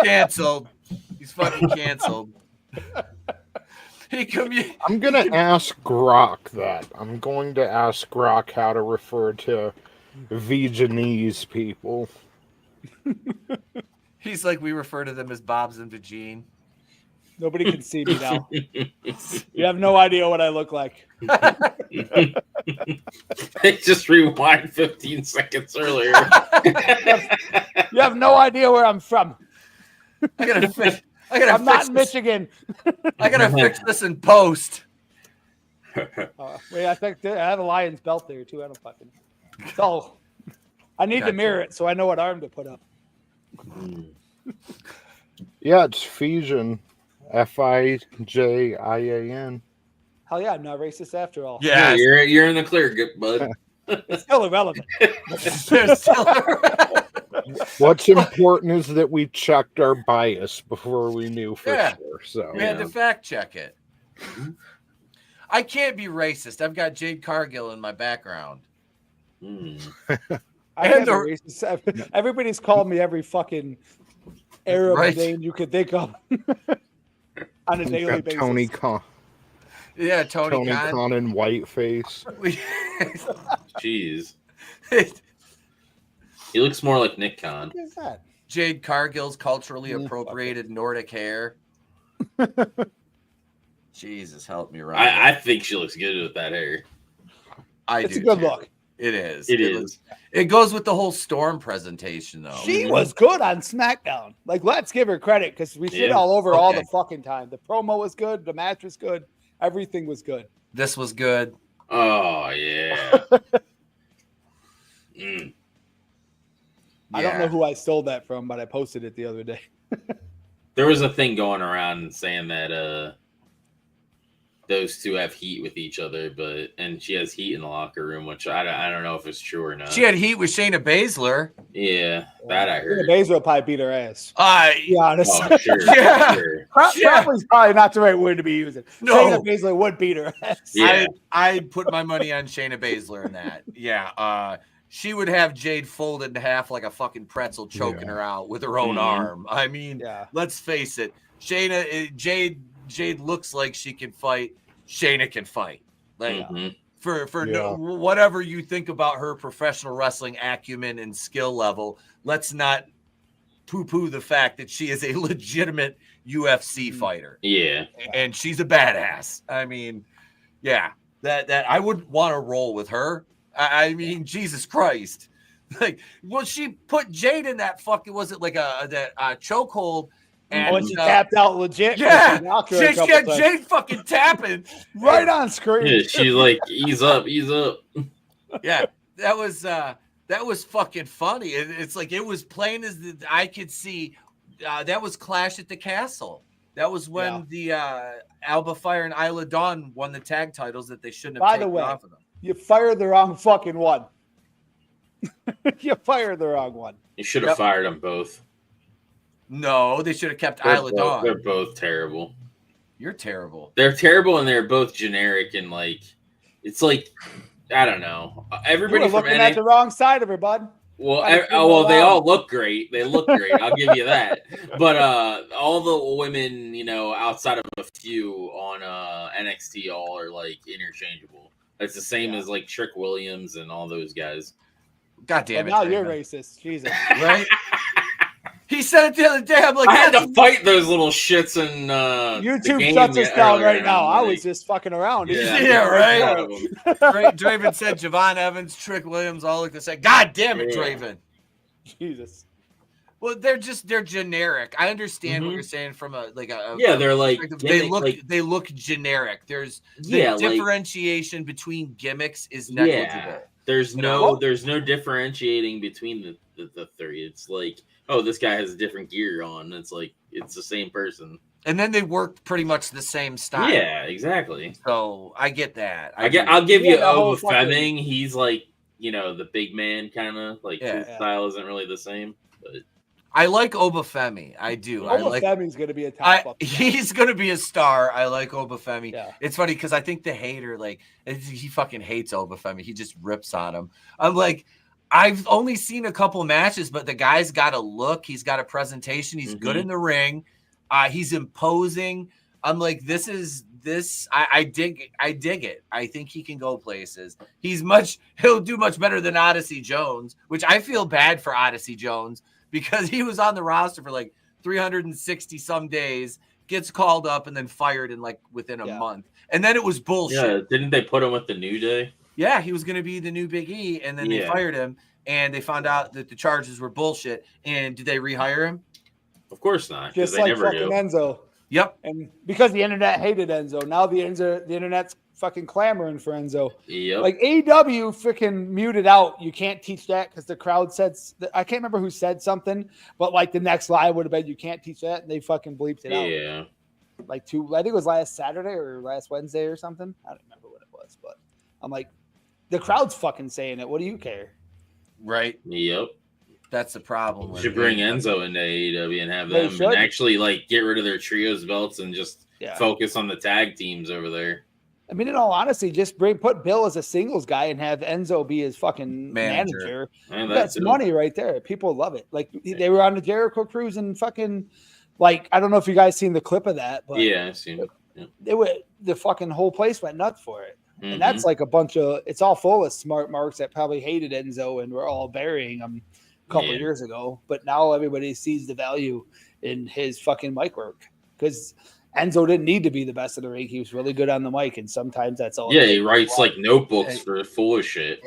Canceled. He's fucking canceled. I'm going to ask Grok that. I'm going to ask Grok how to refer to Vietnamese people. He's like, we refer to them as Bobs and Vagine. Nobody can see me now. You have no idea what I look like. They just rewind 15 seconds earlier. You have no idea where I'm from. I'm not in Michigan. I gotta fix this in post. Wait, I think I have a Lions belt there too. I don't fucking. So I need to mirror it so I know what arm to put up. Yeah, it's Fijian. Fijian. Hell yeah, I'm not racist after all. Yeah, you're in the clear, bud. It's still irrelevant. What's important is that we checked our bias before we knew for sure. So we had to fact check it. I can't be racist. I've got Jade Cargill in my background. I am racist. Everybody's called me every fucking Arab name you could think of on a daily basis. Tony Khan. Yeah, Tony Khan in whiteface. Jeez. He looks more like Nick Khan. What is that? Jade Cargill's culturally appropriated Nordic hair. Jesus, help me, Ryan. I think she looks good with that hair. It's a good look. It is. It is. It goes with the whole Storm presentation, though. She was good on SmackDown. Like, let's give her credit because we shit all over all the fucking time. The promo was good. The match was good. Everything was good. This was good. Oh, yeah. I don't know who I stole that from, but I posted it the other day. There was a thing going around saying that those two have heat with each other, and she has heat in the locker room, which I don't know if it's true or not. She had heat with Shayna Baszler. Yeah, that I heard. Baszler probably beat her ass. Be honest. Oh, sure. Yeah. Sure. Probably not the right word to be using. No. Shayna Baszler would beat her ass. Yeah. I'd put my money on Shayna Baszler in that. Yeah. She would have Jade folded in half like a fucking pretzel, choking her out with her own arm. I mean, let's face it. Jade looks like she can fight. Shayna can fight. Like for whatever you think about her professional wrestling acumen and skill level, let's not poo-poo the fact that she is a legitimate UFC fighter. Yeah. And she's a badass. I mean, yeah, that I wouldn't want to roll with her. I mean, Jesus Christ. Like, well, she put Jade in that fucking, was it like that chokehold? And when she tapped out legit. Yeah. She got Jade fucking tapping. Right on screen. Yeah, she's like, ease up. Yeah. That was fucking funny. It's like, it was plain as I could see. That was Clash at the Castle. That was when the Alba Fire and Isla Dawn won the tag titles that they shouldn't have taken off of them. You fired the wrong fucking one. You fired the wrong one. You should have fired them both. No, they should have kept Isla Dawn. They're both terrible. You're terrible. They're terrible, and they're both generic, and like, it's like, I don't know. Everybody from looking at the wrong side of her, bud. Well, they all look great. They look great. I'll give you that. But all the women, outside of a few on NXT, all are like interchangeable. It's the same as like Trick Williams and all those guys. God damn it! Now you're racist, Jesus. Right? He said it the other day. I'm like, I had to fight those little shits and YouTube shuts us down right now. I was just fucking around. Yeah, right. Draven said Javon Evans, Trick Williams, all look the same. God damn it, Draven. Jesus. Well, they're generic. I understand what you're saying from they're like they look generic. There's the differentiation between gimmicks is negligible. Yeah. There's no differentiating between the three. It's like, oh, this guy has a different gear on. It's like, it's the same person. And then they work pretty much the same style. Yeah, exactly. So I get that. I'll give you Oba Fleming. He's like, the big man kind of like his style isn't really the same, but I like Obafemi. I do. Obafemi's going to be a top. He's going to be a star. I like Obafemi. Yeah. It's funny because I think the hater, he fucking hates Obafemi. He just rips on him. I'm like, I've only seen a couple matches, but the guy's got a look. He's got a presentation. He's good in the ring. He's imposing. I'm like, I dig it. I think he can go places. He'll do much better than Odyssey Jones, which I feel bad for Odyssey Jones because he was on the roster for like 360 some days, gets called up and then fired in within a month. And then it was bullshit. Yeah, didn't they put him with the New Day? Yeah, he was going to be the new Big E, and then they fired him, and they found out that the charges were bullshit. And did they rehire him? Of course not. Just like fucking Enzo. Yep. And because the internet hated Enzo, now the internet's fucking clamoring for Enzo. Yep. Like AEW freaking muted out. You can't teach that because the crowd said. I can't remember who said something, but the next line would have been, "You can't teach that," and they fucking bleeped it out. Yeah. I think it was last Saturday or last Wednesday or something. I don't remember what it was, but I'm like, the crowd's fucking saying it. What do you care? Right. Yep. That's the problem. You should bring Enzo into AEW and have them and actually get rid of their trios belts and just focus on the tag teams over there. I mean, in all honesty, just put Bill as a singles guy and have Enzo be his fucking manager. That's money right there. People love it. They were on the Jericho cruise and fucking I don't know if you guys seen the clip of that, but yeah, I've seen it. Yeah. The fucking whole place went nuts for it. And that's a bunch of, it's all full of smart marks that probably hated Enzo and were all burying him a couple years ago. But now everybody sees the value in his fucking mic work because Enzo didn't need to be the best of the ring. He was really good on the mic, and sometimes that's all. Yeah, he writes notebooks for full of shit,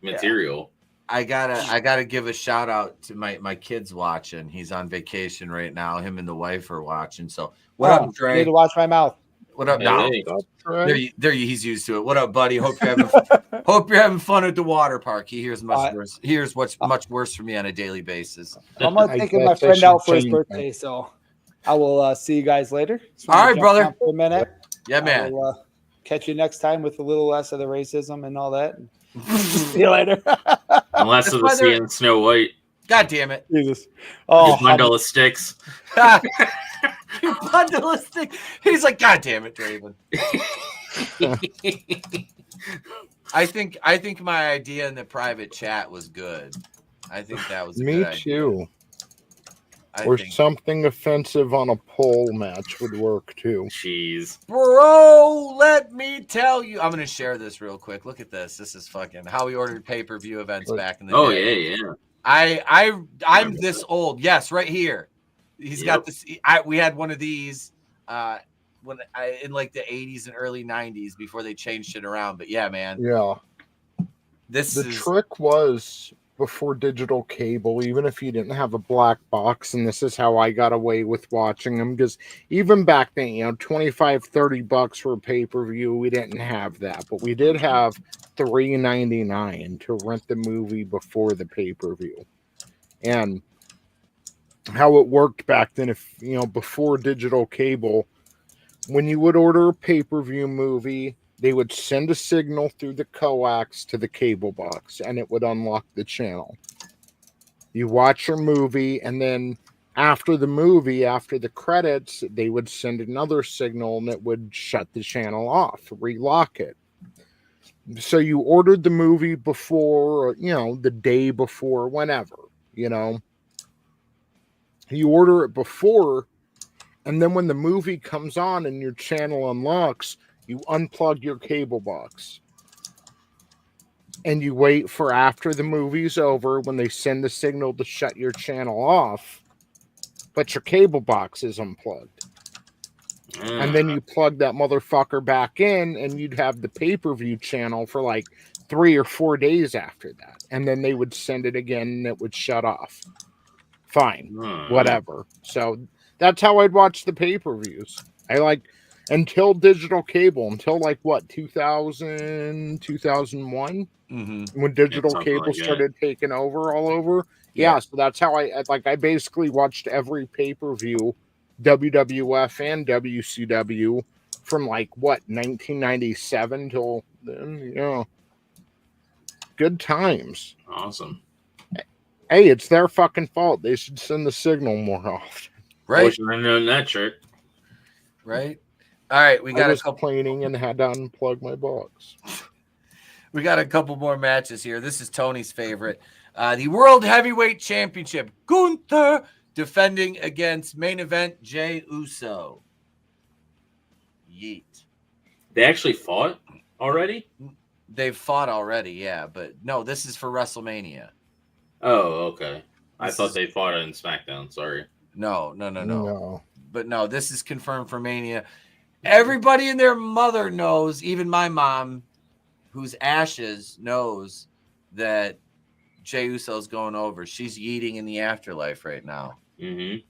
material. I gotta give a shout out to my kids watching. He's on vacation right now. Him and the wife are watching. So what up, Dre? Need to watch my mouth. What up, now? There, he's used to it. What up, buddy? Hope you're having fun at the water park. He hears much worse. He hears what's much worse for me on a daily basis. I'm not taking my friend out for his birthday, so I will see you guys later. All right, brother. For a minute. Yeah, man. I will catch you next time with a little less of the racism and all that. See you later. And less That's of the why they're- seeing Snow White. God damn it. Jesus. Oh, bundle of sticks. You bundle of sticks. He's like, God damn it, Draven. I think my idea in the private chat was good. I think that was a Me good idea. too. I Or think. something offensive on a pole match would work too. Jeez. Bro, let me tell you. I'm going to share this real quick. Look at this. This is fucking how we ordered pay-per-view events back in the Oh, day. yeah. I'm this old. Yes, right here. He's got this. We had one of these in like the 80s and early 90s before they changed it around. But yeah, man. Yeah. The trick was before digital cable, even if you didn't have a black box, and this is how I got away with watching them, because even back then, you know, $25-$30 for a pay-per-view, we didn't have that, but we did have $3.99 to rent the movie before the pay-per-view. And how it worked back then, if you know, before digital cable, when you would order a pay-per-view movie, they would send a signal through the coax to the cable box, and it would unlock the channel. You watch your movie, and then after the movie, after the credits, they would send another signal, and it would shut the channel off, relock it. So you ordered the movie before, you know, the day before, whenever, you know. You order it before, and then when the movie comes on and your channel unlocks, you unplug your cable box. And you wait for after the movie's over when they send the signal to shut your channel off, but your cable box is unplugged. And then you plug that motherfucker back in, and you'd have the pay-per-view channel for like 3 or 4 days after that. And then they would send it again, and it would shut off. Fine, whatever. So that's how I'd watch the pay-per-views. Until digital cable, until like what, 2000, 2001? When digital cable started taking over all over. Yeah, so that's how I basically watched every pay-per-view, WWF and WCW, from like what, 1997 till then, you know. Good times. Awesome. Hey, it's their fucking fault. They should send the signal more often. Right. Wish I known that trick. Right. All right, we got a couple cleaning and had to unplug my box. We got a couple more matches here. This is Tony's favorite. The World Heavyweight Championship. Gunther defending against main event Jey Uso. Yeet. They actually fought already? They've fought already, yeah. But no, this is for WrestleMania. Oh, okay. I thought they fought in SmackDown. Sorry. No. But no, this is confirmed for Mania. Everybody and their mother knows, even my mom, whose ashes knows that Jey Uso's going over. She's eating in the afterlife right now. Mm-hmm.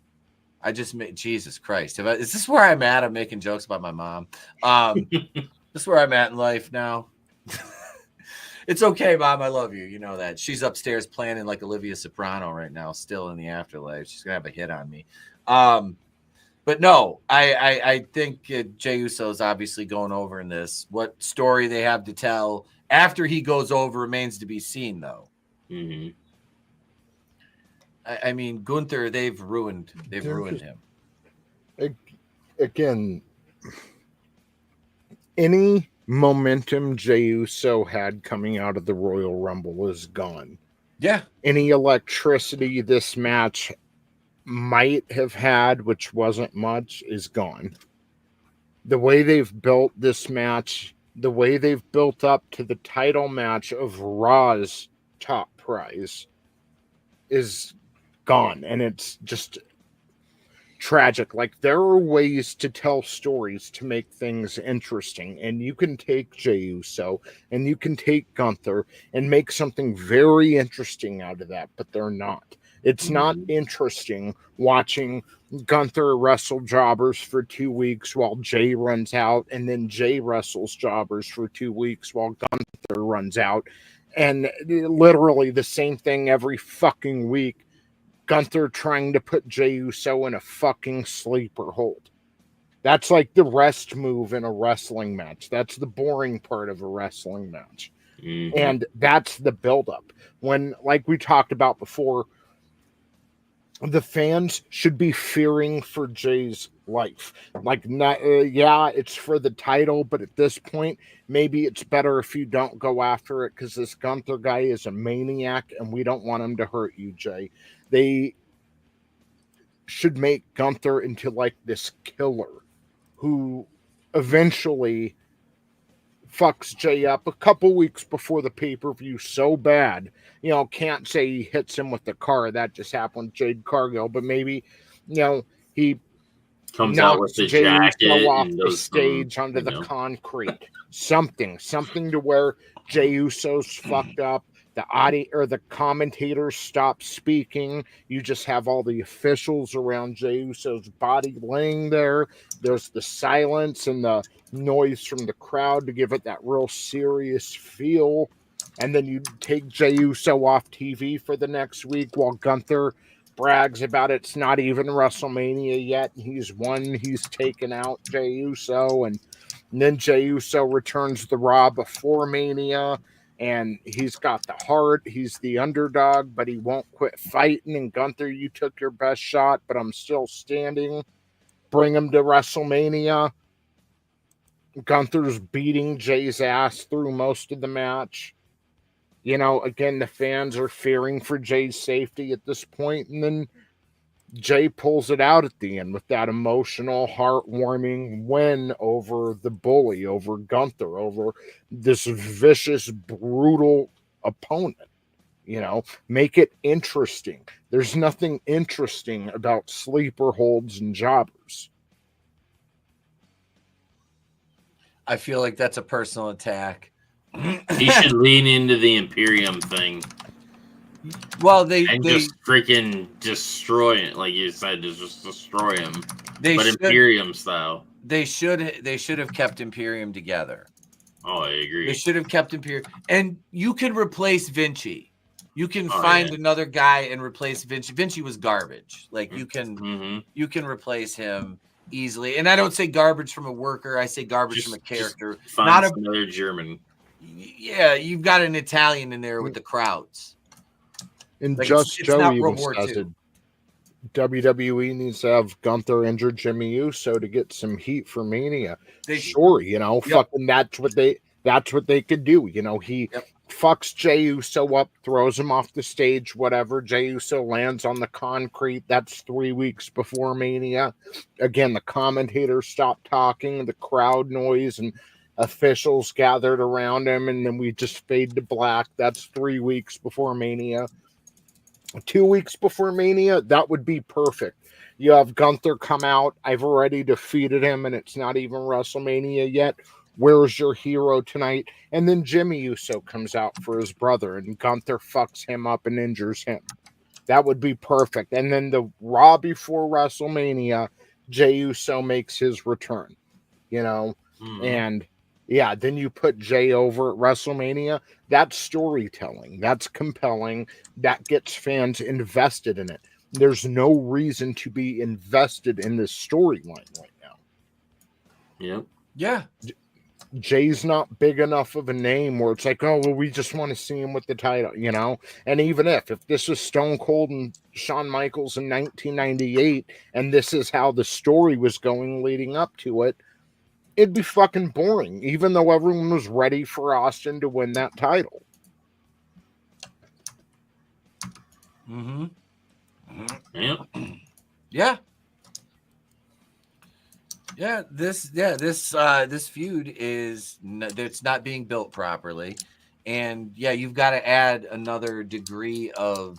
I just made Jesus Christ. Is this where I'm at? I'm making jokes about my mom. This is where I'm at in life now. It's okay, Mom. I love you. You know that. She's upstairs planning like Olivia Soprano right now, still in the afterlife. She's gonna have a hit on me. But no, I think Jey Uso's obviously going over in this. What story they have to tell after he goes over remains to be seen, though. Mm-hmm. I mean, Gunther, they've ruined him. Again, any momentum Jey Uso had coming out of the Royal Rumble is gone. Yeah. Any electricity this match might have had, which wasn't much, is gone. The way they've built this match, the way they've built up to the title match of Raw's top prize is gone, and it's just tragic. Like, there are ways to tell stories to make things interesting, and you can take Jey Uso and you can take Gunther and make something very interesting out of that, but they're not. It's not interesting watching Gunther wrestle jobbers for 2 weeks while Jey runs out, and then Jey wrestles jobbers for 2 weeks while Gunther runs out, and literally the same thing every fucking week. Gunther trying to put Jey Uso in a fucking sleeper hold. That's like the rest move in a wrestling match. That's the boring part of a wrestling match. Mm-hmm. And that's the buildup. When, like we talked about before, the fans should be fearing for Jay's life. Like, yeah, it's for the title, but at this point, maybe it's better if you don't go after it because this Gunther guy is a maniac and we don't want him to hurt you, Jay. They should make Gunther into like this killer who eventually fucks Jay up a couple weeks before the pay-per-view so bad. You know, can't say he hits him with the car. That just happened with Jade Cargill. But maybe, you know, he comes out with the jacket off and the stage onto the concrete. Something to where Jey Uso's fucked up. The audio or the commentators stop speaking. You just have all the officials around Jey Uso's body laying there. There's the silence and the noise from the crowd to give it that real serious feel. And then you take Jey Uso off TV for the next week while Gunther brags about it's not even WrestleMania yet. He's won. He's taken out Jey Uso. And then Jey Uso returns the Raw before Mania. And he's got the heart. He's the underdog, but he won't quit fighting. And Gunther, you took your best shot, but I'm still standing. Bring him to WrestleMania. Gunther's beating Jay's ass through most of the match. You know, again, the fans are fearing for Jay's safety at this point. And then Jay pulls it out at the end with that emotional, heartwarming win over the bully, over Gunther, over this vicious, brutal opponent. You know, make it interesting. There's nothing interesting about sleeper holds and jobbers. I feel like that's a personal attack. He should lean into the Imperium thing. Well, they just freaking destroy it, like you said, just destroy him. But should, Imperium style. They should have kept Imperium together. Oh, I agree. They should have kept Imperium, and you can replace Vinci. You can find another guy and replace Vinci. Vinci was garbage. Like you can replace him easily. And I don't say garbage from a worker. I say garbage from a character. Not another German. Yeah, you've got an Italian in there with the crowds. And like Just it's Joe not even World War says II. it. WWE needs to have Gunther injure Jimmy Uso to get some heat for Mania. You know, fucking that's what they could do. You know, he fucks Jey Uso up, throws him off the stage, whatever. Jey Uso lands on the concrete. That's 3 weeks before Mania. Again, the commentators stop talking, the crowd noise and officials gathered around him, and then we just fade to black. That's 3 weeks before Mania. 2 weeks before Mania, that would be perfect. You have Gunther come out. I've already defeated him, and it's not even WrestleMania yet. Where's your hero tonight? And then Jimmy Uso comes out for his brother, and Gunther fucks him up and injures him. That would be perfect. And then the Raw before WrestleMania, Jey Uso makes his return. You know? And yeah, then you put Jay over at WrestleMania. That's storytelling. That's compelling. That gets fans invested in it. There's no reason to be invested in this storyline right now. Yep. Yeah. Jay's not big enough of a name where it's like, oh, well, we just want to see him with the title, you know? And even if this was Stone Cold and Shawn Michaels in 1998, and this is how the story was going leading up to it, it'd be fucking boring, even though everyone was ready for Austin to win that title. Yep. Yeah. Yeah, this feud it's not being built properly, and you've got to add another degree of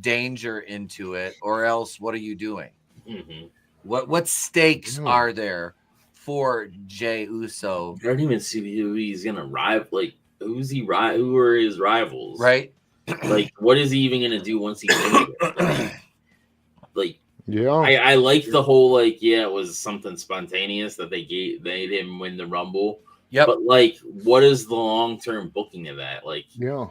danger into it, or else what are you doing? What stakes are there for Jey Uso? I don't even see who he's gonna rival. Like, who are his rivals? Right? Like, what is he even gonna do once he wins it? Like, yeah, I like the whole it was something spontaneous that they made him win the Rumble. Yeah, but like, what is the long term booking of that? Like, yeah,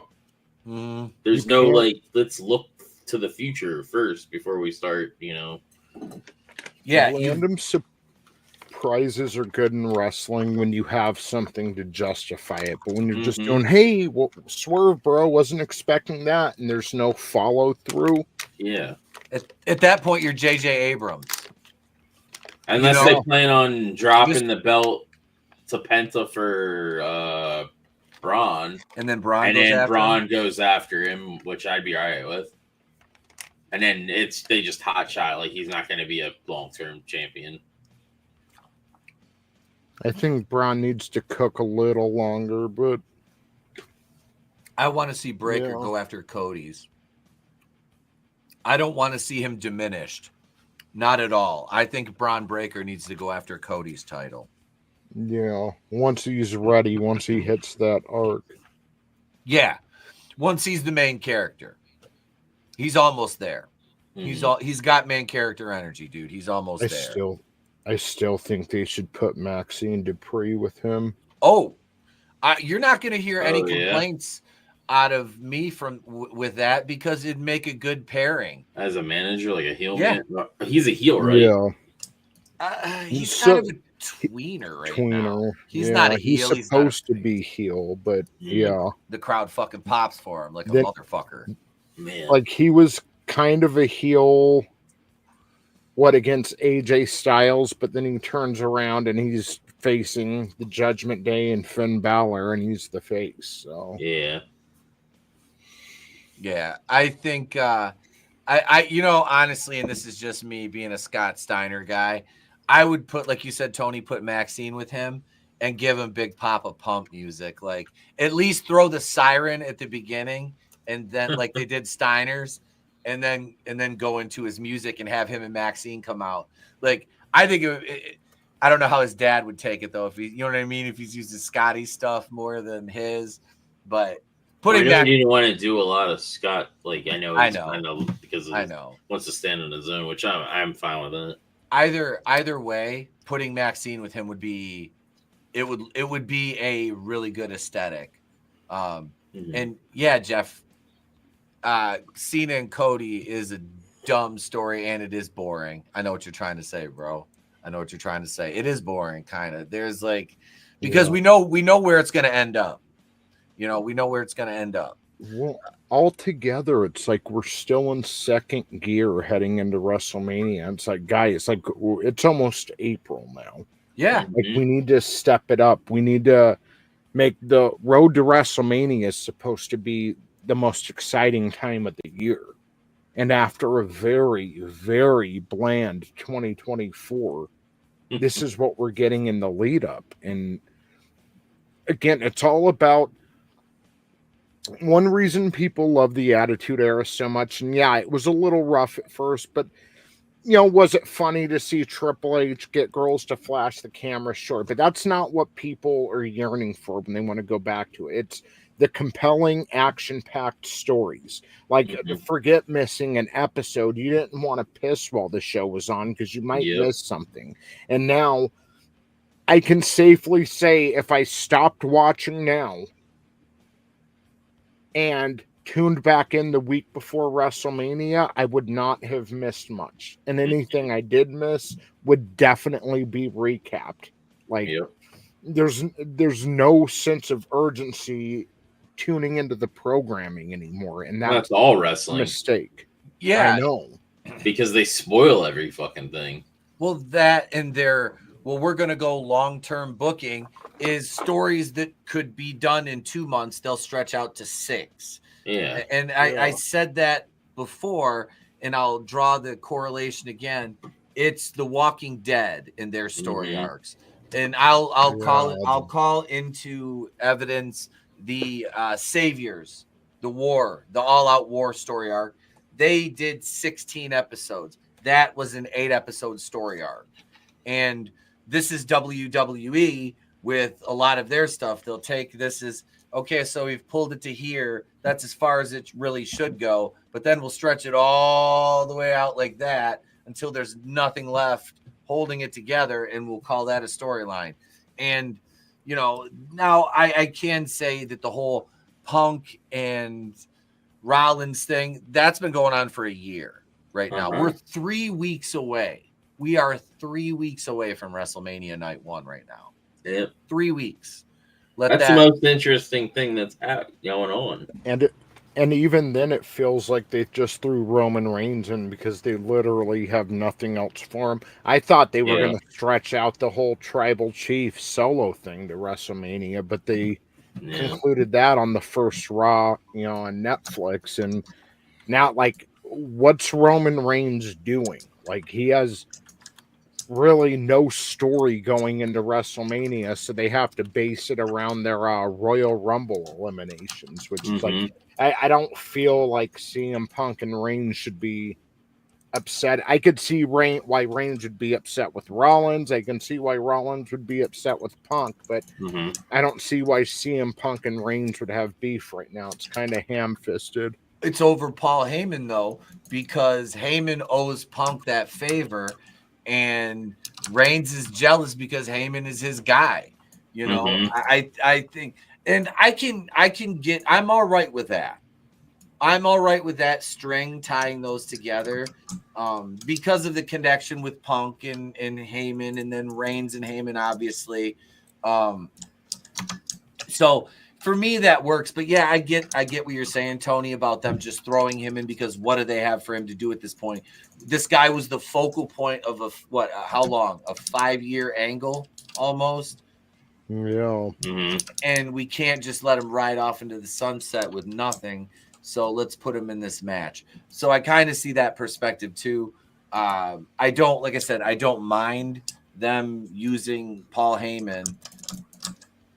there's no let's look to the future first before we start, Yeah, Random surprises are good in wrestling when you have something to justify it. But when you're just doing, hey, well, swerve, bro, wasn't expecting that, and there's no follow through. Yeah. At that point, you're J.J. Abrams. Unless they plan on dropping the belt to Penta for Braun. And then Braun goes after him, which I'd be all right with. And then they just hot shot, like he's not going to be a long-term champion. I think Braun needs to cook a little longer, but I want to see Breakker go after Cody's. I don't want to see him diminished. Not at all. I think Braun Breakker needs to go after Cody's title. Yeah, once he's ready, once he hits that arc. Yeah, once he's the main character. He's almost there. He's got main character energy, dude. He's almost there. I still think they should put Maxine Dupree with him. Oh, you're not going to hear any complaints out of me with that because it'd make a good pairing. As a manager, like a heel man? He's a heel, right? Yeah. He's kind of a tweener now. He's not a heel. He's supposed to be heel, but the crowd fucking pops for him like a motherfucker. Man, like he was kind of a heel against AJ Styles, but then he turns around and he's facing the Judgment Day and Finn Balor, and he's the face. So yeah, I think I honestly, and this is just me being a Scott Steiner guy, I would put, like you said, Tony, put Maxine with him and give him Big Papa Pump music. Like at least throw the siren at the beginning, and then like they did Steiner's, and then go into his music and have him and Maxine come out. Like I think I don't know how his dad would take it though, if he, you know what I mean, if he's using Scotty's stuff more than his, but. You didn't want to do a lot of Scott. Like I know because wants to stand in his own, which I'm fine with that. Either way, putting Maxine with him would be a really good aesthetic. And yeah, Jeff, Cena and Cody is a dumb story and it is boring. I know what you're trying to say, bro. I know what you're trying to say. It is boring, kind of. There's like because we know where it's going to end up. You know, we know where it's going to end up. Well, altogether, it's like we're still in second gear heading into WrestleMania. It's like, guys, like it's almost April now. Yeah. Like we need to step it up. We need to make the road to WrestleMania is supposed to be the most exciting time of the year. And after a very, very bland 2024, this is what we're getting in the lead up. And again, it's all about one reason people love the Attitude Era so much, and yeah, it was a little rough at first, but was it funny to see Triple H get girls to flash the camera? Sure, but that's not what people are yearning for when they want to go back to it. It's the compelling, action-packed stories. Like, forget missing an episode. You didn't want to piss while the show was on because you might miss something. And now, I can safely say if I stopped watching now and tuned back in the week before WrestleMania, I would not have missed much. And anything I did miss would definitely be recapped. Like, there's no sense of urgency tuning into the programming anymore. And that's all wrestling. Mistake. Yeah. I know. Because they spoil every fucking thing. Well, that and we're going to go long-term booking is stories that could be done in 2 months. They'll stretch out to 6. Yeah. And I said that before, and I'll draw the correlation again. It's The Walking Dead in their story arcs. And I'll call into evidence the Saviors, the all-out war story arc. They did 16 episodes. That was an 8-episode story arc. And this is WWE with a lot of their stuff. They'll take this as, okay, so we've pulled it to here. That's as far as it really should go. But then we'll stretch it all the way out like that until there's nothing left holding it together, and we'll call that a storyline. And, now I can say that the whole Punk and Rollins thing, that's been going on for a year right now. We're 3 weeks away. We are 3 weeks away from WrestleMania Night 1 right now. Yep. 3 weeks. That's the most interesting thing that's going on. And even then, it feels like they just threw Roman Reigns in because they literally have nothing else for him. I thought they were going to stretch out the whole Tribal Chief solo thing to WrestleMania, but they concluded that on the first Raw, on Netflix. And now, like, what's Roman Reigns doing? Like, he has really no story going into WrestleMania, so they have to base it around their Royal Rumble eliminations, which is like, I don't feel like CM Punk and Reigns should be upset. I could see why Reigns would be upset with Rollins. I can see why Rollins would be upset with Punk, but I don't see why CM Punk and Reigns would have beef right now. It's kind of ham-fisted. It's over Paul Heyman, though, because Heyman owes Punk that favor, and Reigns is jealous because Heyman is his guy. I think, and I'm all right with that. I'm all right with that string tying those together because of the connection with Punk and Heyman, and then Reigns and Heyman, obviously. So for me, that works. But yeah, I get what you're saying, Tony, about them just throwing him in, because what do they have for him to do at this point? This guy was the focal point of how long? A 5-year angle almost. Yeah. And we can't just let him ride off into the sunset with nothing. So let's put him in this match. So I kind of see that perspective too. I don't mind them using Paul Heyman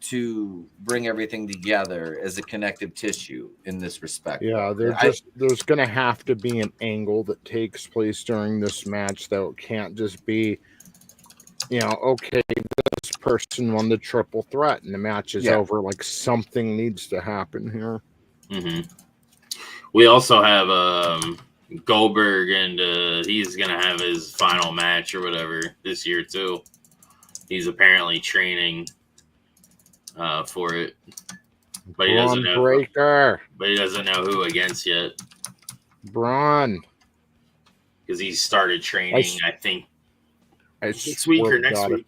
to bring everything together as a connective tissue in this respect. Yeah, there's going to have to be an angle that takes place during this match, though. It can't just be, okay, this person won the triple threat and the match is over. Like, something needs to happen here. We also have Goldberg, and he's going to have his final match or whatever this year, too. He's apparently training for it. But he doesn't know. Breaker. But he doesn't know who against yet. Braun. Because he started training, I think, this week or next week.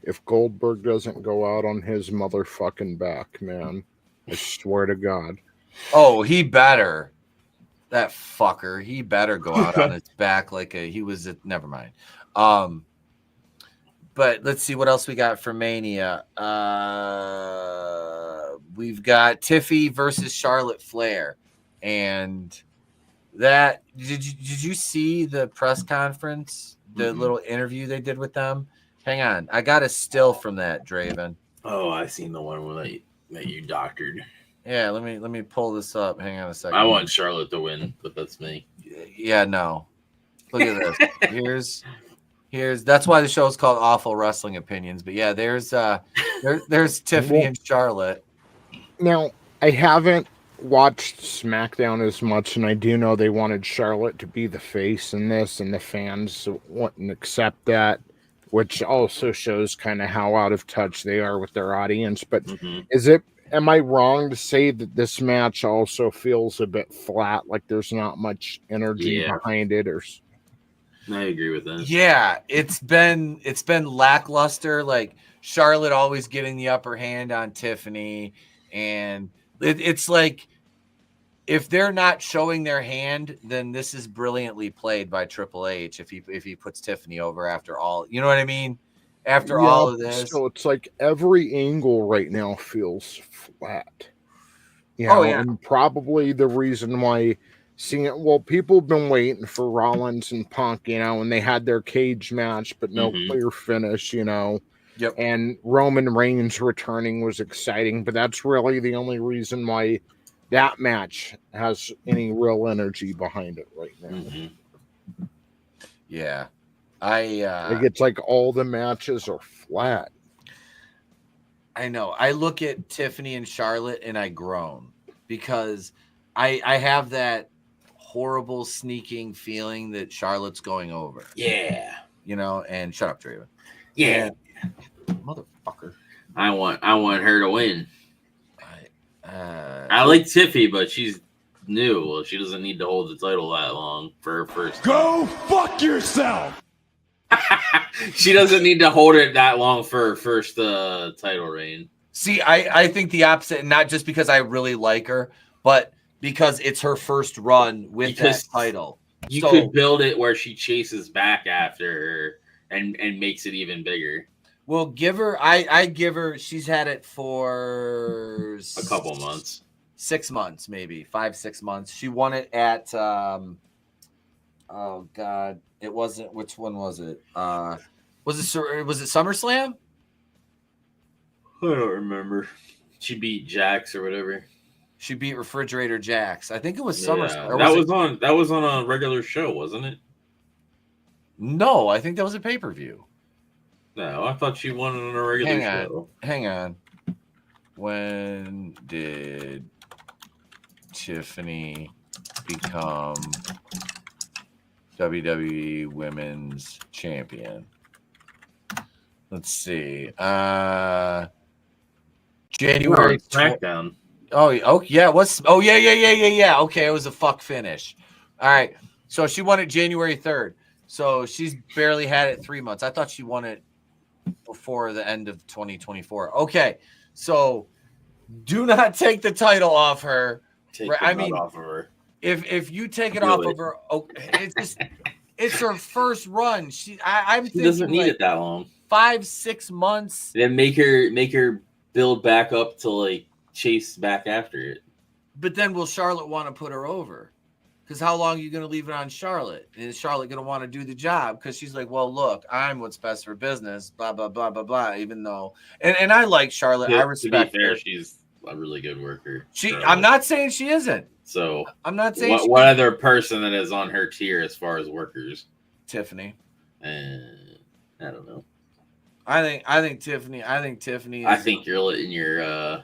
If Goldberg doesn't go out on his motherfucking back, man, I swear to God. Oh, he better. That fucker. He better go out on his back never mind. But let's see what else we got for Mania. We've got Tiffy versus Charlotte Flair. And that did you see the press conference? The little interview they did with them? Hang on. I got a still from that, Draven. Oh, I seen the one that you doctored. Yeah, let me pull this up. Hang on a second. I want Charlotte to win, but that's me. Yeah, no. Look at this. Here's that's why the show is called Awful Wrestling Opinions. But yeah, there's Tiffany and Charlotte. Now, I haven't watched SmackDown as much, and I do know they wanted Charlotte to be the face in this, and the fans wouldn't accept that, which also shows kind of how out of touch they are with their audience. But am I wrong to say that this match also feels a bit flat, like there's not much energy behind it? Or I agree with that. Yeah, it's been lackluster. Like Charlotte always getting the upper hand on Tiffany, and it's like if they're not showing their hand, then this is brilliantly played by Triple H. If he puts Tiffany over after all, you know what I mean? After all of this, so it's like every angle right now feels flat. And probably the reason why people have been waiting for Rollins and Punk, and they had their cage match, but no clear finish, Yep. And Roman Reigns returning was exciting, but that's really the only reason why that match has any real energy behind it right now. Yeah. It's like all the matches are flat. I know. I look at Tiffany and Charlotte and I groan because I have that horrible sneaking feeling that Charlotte's going over. Yeah. And shut up, Draven. Yeah. Motherfucker. I want her to win. I like Tiffy, but she's new. Well, she doesn't need to hold the title that long for her first. Go fuck yourself. She doesn't need to hold it that long for her first title reign. See, I think the opposite, not just because I really like her, but because it's her first run with that title. You could build it where she chases back after her and makes it even bigger. We'll give her. I give her. She's had it for a couple months, 6 months, maybe 5-6 months. She won it at. Oh God, it wasn't. Which one was it? Was it SummerSlam? I don't remember. She beat Jax or whatever. She beat Refrigerator Jax. I think it was SummerSlam. That was on a regular show, wasn't it? No, I think that was a pay-per-view. No, I thought she won on a regular show. Hang on. When did Tiffany become WWE Women's Champion? Let's see. January SmackDown. Oh, yeah. Yeah. Okay, it was a fuck finish. All right. So she won it January 3rd. So she's barely had it 3 months. I thought she won it before the end of 2024. Okay. So do not take the title off her. Off of her. If you take it off of her, it's her first run. She doesn't need it that long. 5-6 months. Then make her build back up to like chase back after it. But then will Charlotte want to put her over? Because how long are you going to leave it on Charlotte? And is Charlotte going to want to do the job? Because she's like, well, look, I'm what's best for business, blah, blah, blah, blah, blah. Even though, and I like Charlotte. Yeah, I respect to be fair, her. she's a really good worker. I'm not saying she isn't. So I'm not saying what other person that is on her tier as far as workers? Tiffany. I don't know. I think Tiffany. I think you're letting your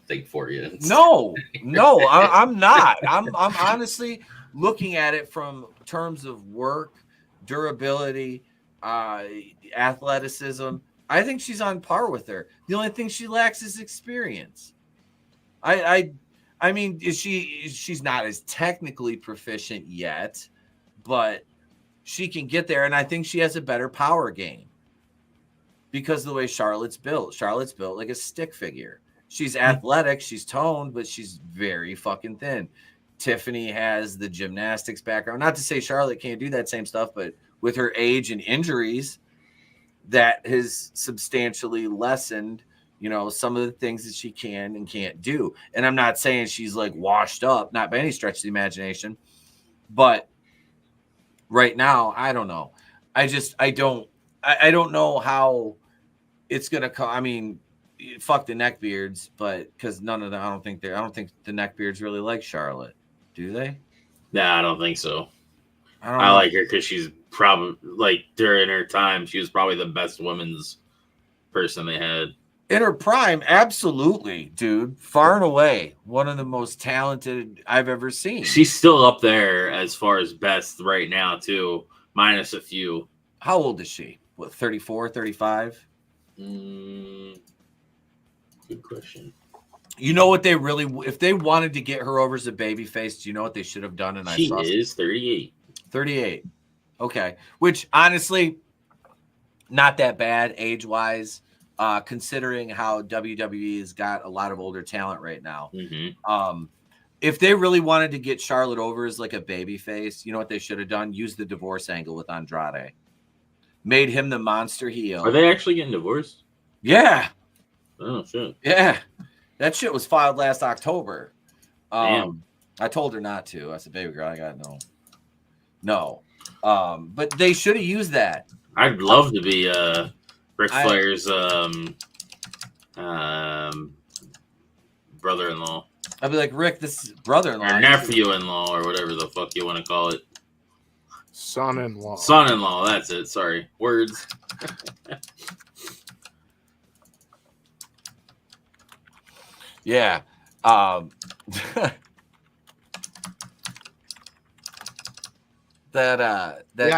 think for you. No, I'm not. I'm honestly looking at it from terms of work, durability, athleticism. I think she's on par with her. The only thing she lacks is experience. I mean, she's not as technically proficient yet, but she can get there, and I think she has a better power game because of the way Charlotte's built. Charlotte's built like a stick figure. She's athletic, she's toned, but she's very fucking thin. Tiffany has the gymnastics background. Not to say Charlotte can't do that same stuff, but with her age and injuries, that has substantially lessened, some of the things that she can and can't do. And I'm not saying she's like washed up, not by any stretch of the imagination, but right now, I don't know. I don't know how it's gonna come. I mean, fuck the neckbeards, but because none of them, I don't think the neckbeards really like Charlotte, do they? Nah, I don't think so. I like her because she's probably like during her time, she was probably the best women's person they had. In her prime, absolutely, dude. Far and away, one of the most talented I've ever seen. She's still up there as far as best right now, too, minus a few. How old is she? What, 34, 35? Good question. You know what they really, if they wanted to get her over as a babyface, do you know what they should have done? And she is 38. 38. Okay. Which, honestly, not that bad age-wise. Considering how WWE has got a lot of older talent right now. Mm-hmm. If they really wanted to get Charlotte over as like a baby face, you know what they should have done? Use the divorce angle with Andrade. Made him the monster heel. Are they actually getting divorced? Yeah. Oh, shit. Yeah. That shit was filed last October. Damn. I told her not to. I said, baby girl, I got no. But they should have used that. I'd love to be Ric Flair's brother-in-law. I'd be like, Rick, this is brother-in-law. Or nephew-in-law, or whatever the fuck you want to call it. Son-in-law. Son-in-law, that's it. Sorry. Words. Yeah. Yeah,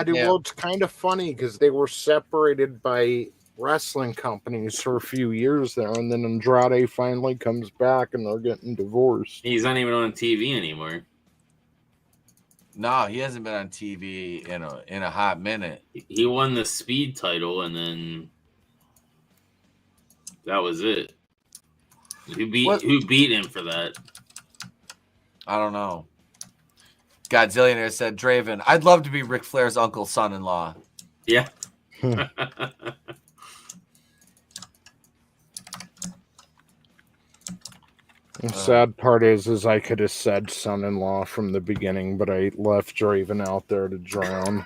dude, well, it's kind of funny because they were separated by wrestling companies for a few years there, and then Andrade finally comes back and they're getting divorced. He's not even on TV anymore. No, he hasn't been on TV in a hot minute. He won the Speed title, and then that was it. Who beat him for that? I don't know. Godzillionaire said, Draven, I'd love to be Ric Flair's uncle's son-in-law. Yeah. The sad part is I could have said son-in-law from the beginning, but I left Draven out there to drown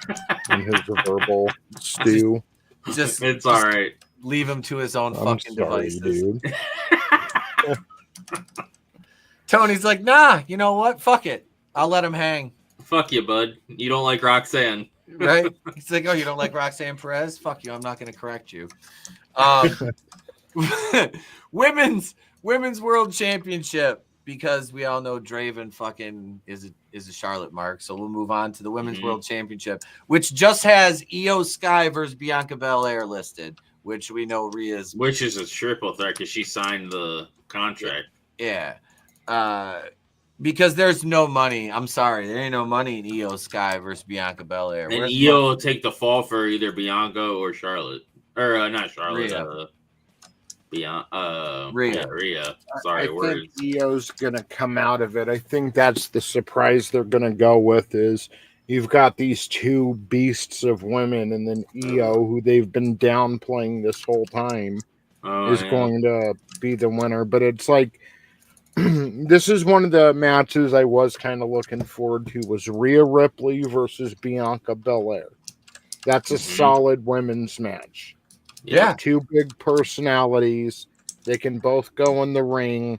in his verbal stew. It's all right. Leave him to his own I'm fucking sorry, devices. dude. Tony's like, nah, you know what? Fuck it. I'll let him hang. Fuck you, bud. You don't like Roxanne. Right? He's like, oh, you don't like Roxanne Perez? Fuck you. I'm not going to correct you. Women's World Championship, because we all know Draven fucking is a Charlotte mark. So we'll move on to the Women's World Championship, which just has Io Sky versus Bianca Belair listed, which we know Rhea's. Which is a triple threat because she signed the contract. Yeah. Because there's no money. I'm sorry. There ain't no money in Io Sky versus Bianca Belair. And Io will take the fall for either Bianca or Charlotte. Or not Charlotte. Rhea. Sorry, I think Io's gonna come out of it. I think that's the surprise they're gonna go with is you've got these two beasts of women, and then Io, who they've been downplaying this whole time, is going to be the winner. But it's like this is one of the matches I was kind of looking forward to was Rhea Ripley versus Bianca Belair. That's a solid women's match. Yeah. Two big personalities. They can both go in the ring.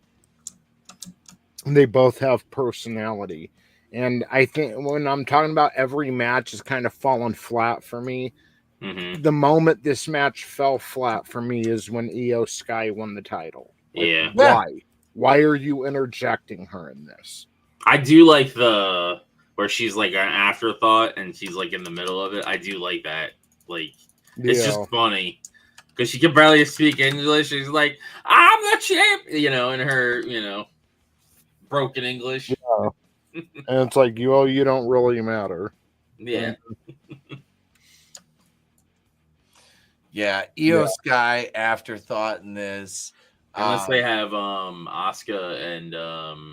They both have personality. And I think when I'm talking about every match is kind of fallen flat for me, the moment this match fell flat for me is when Io Sky won the title. Like, why? Why are you interjecting her in this? I do like the where she's like an afterthought and she's like in the middle of it. I do like that. Like, it's just funny. Because she can barely speak English. She's like, I'm the champ, in her, broken English. Yeah. And it's like, you don't really matter. Yeah. Yeah, Io Sky afterthought in this. Unless they have Asuka and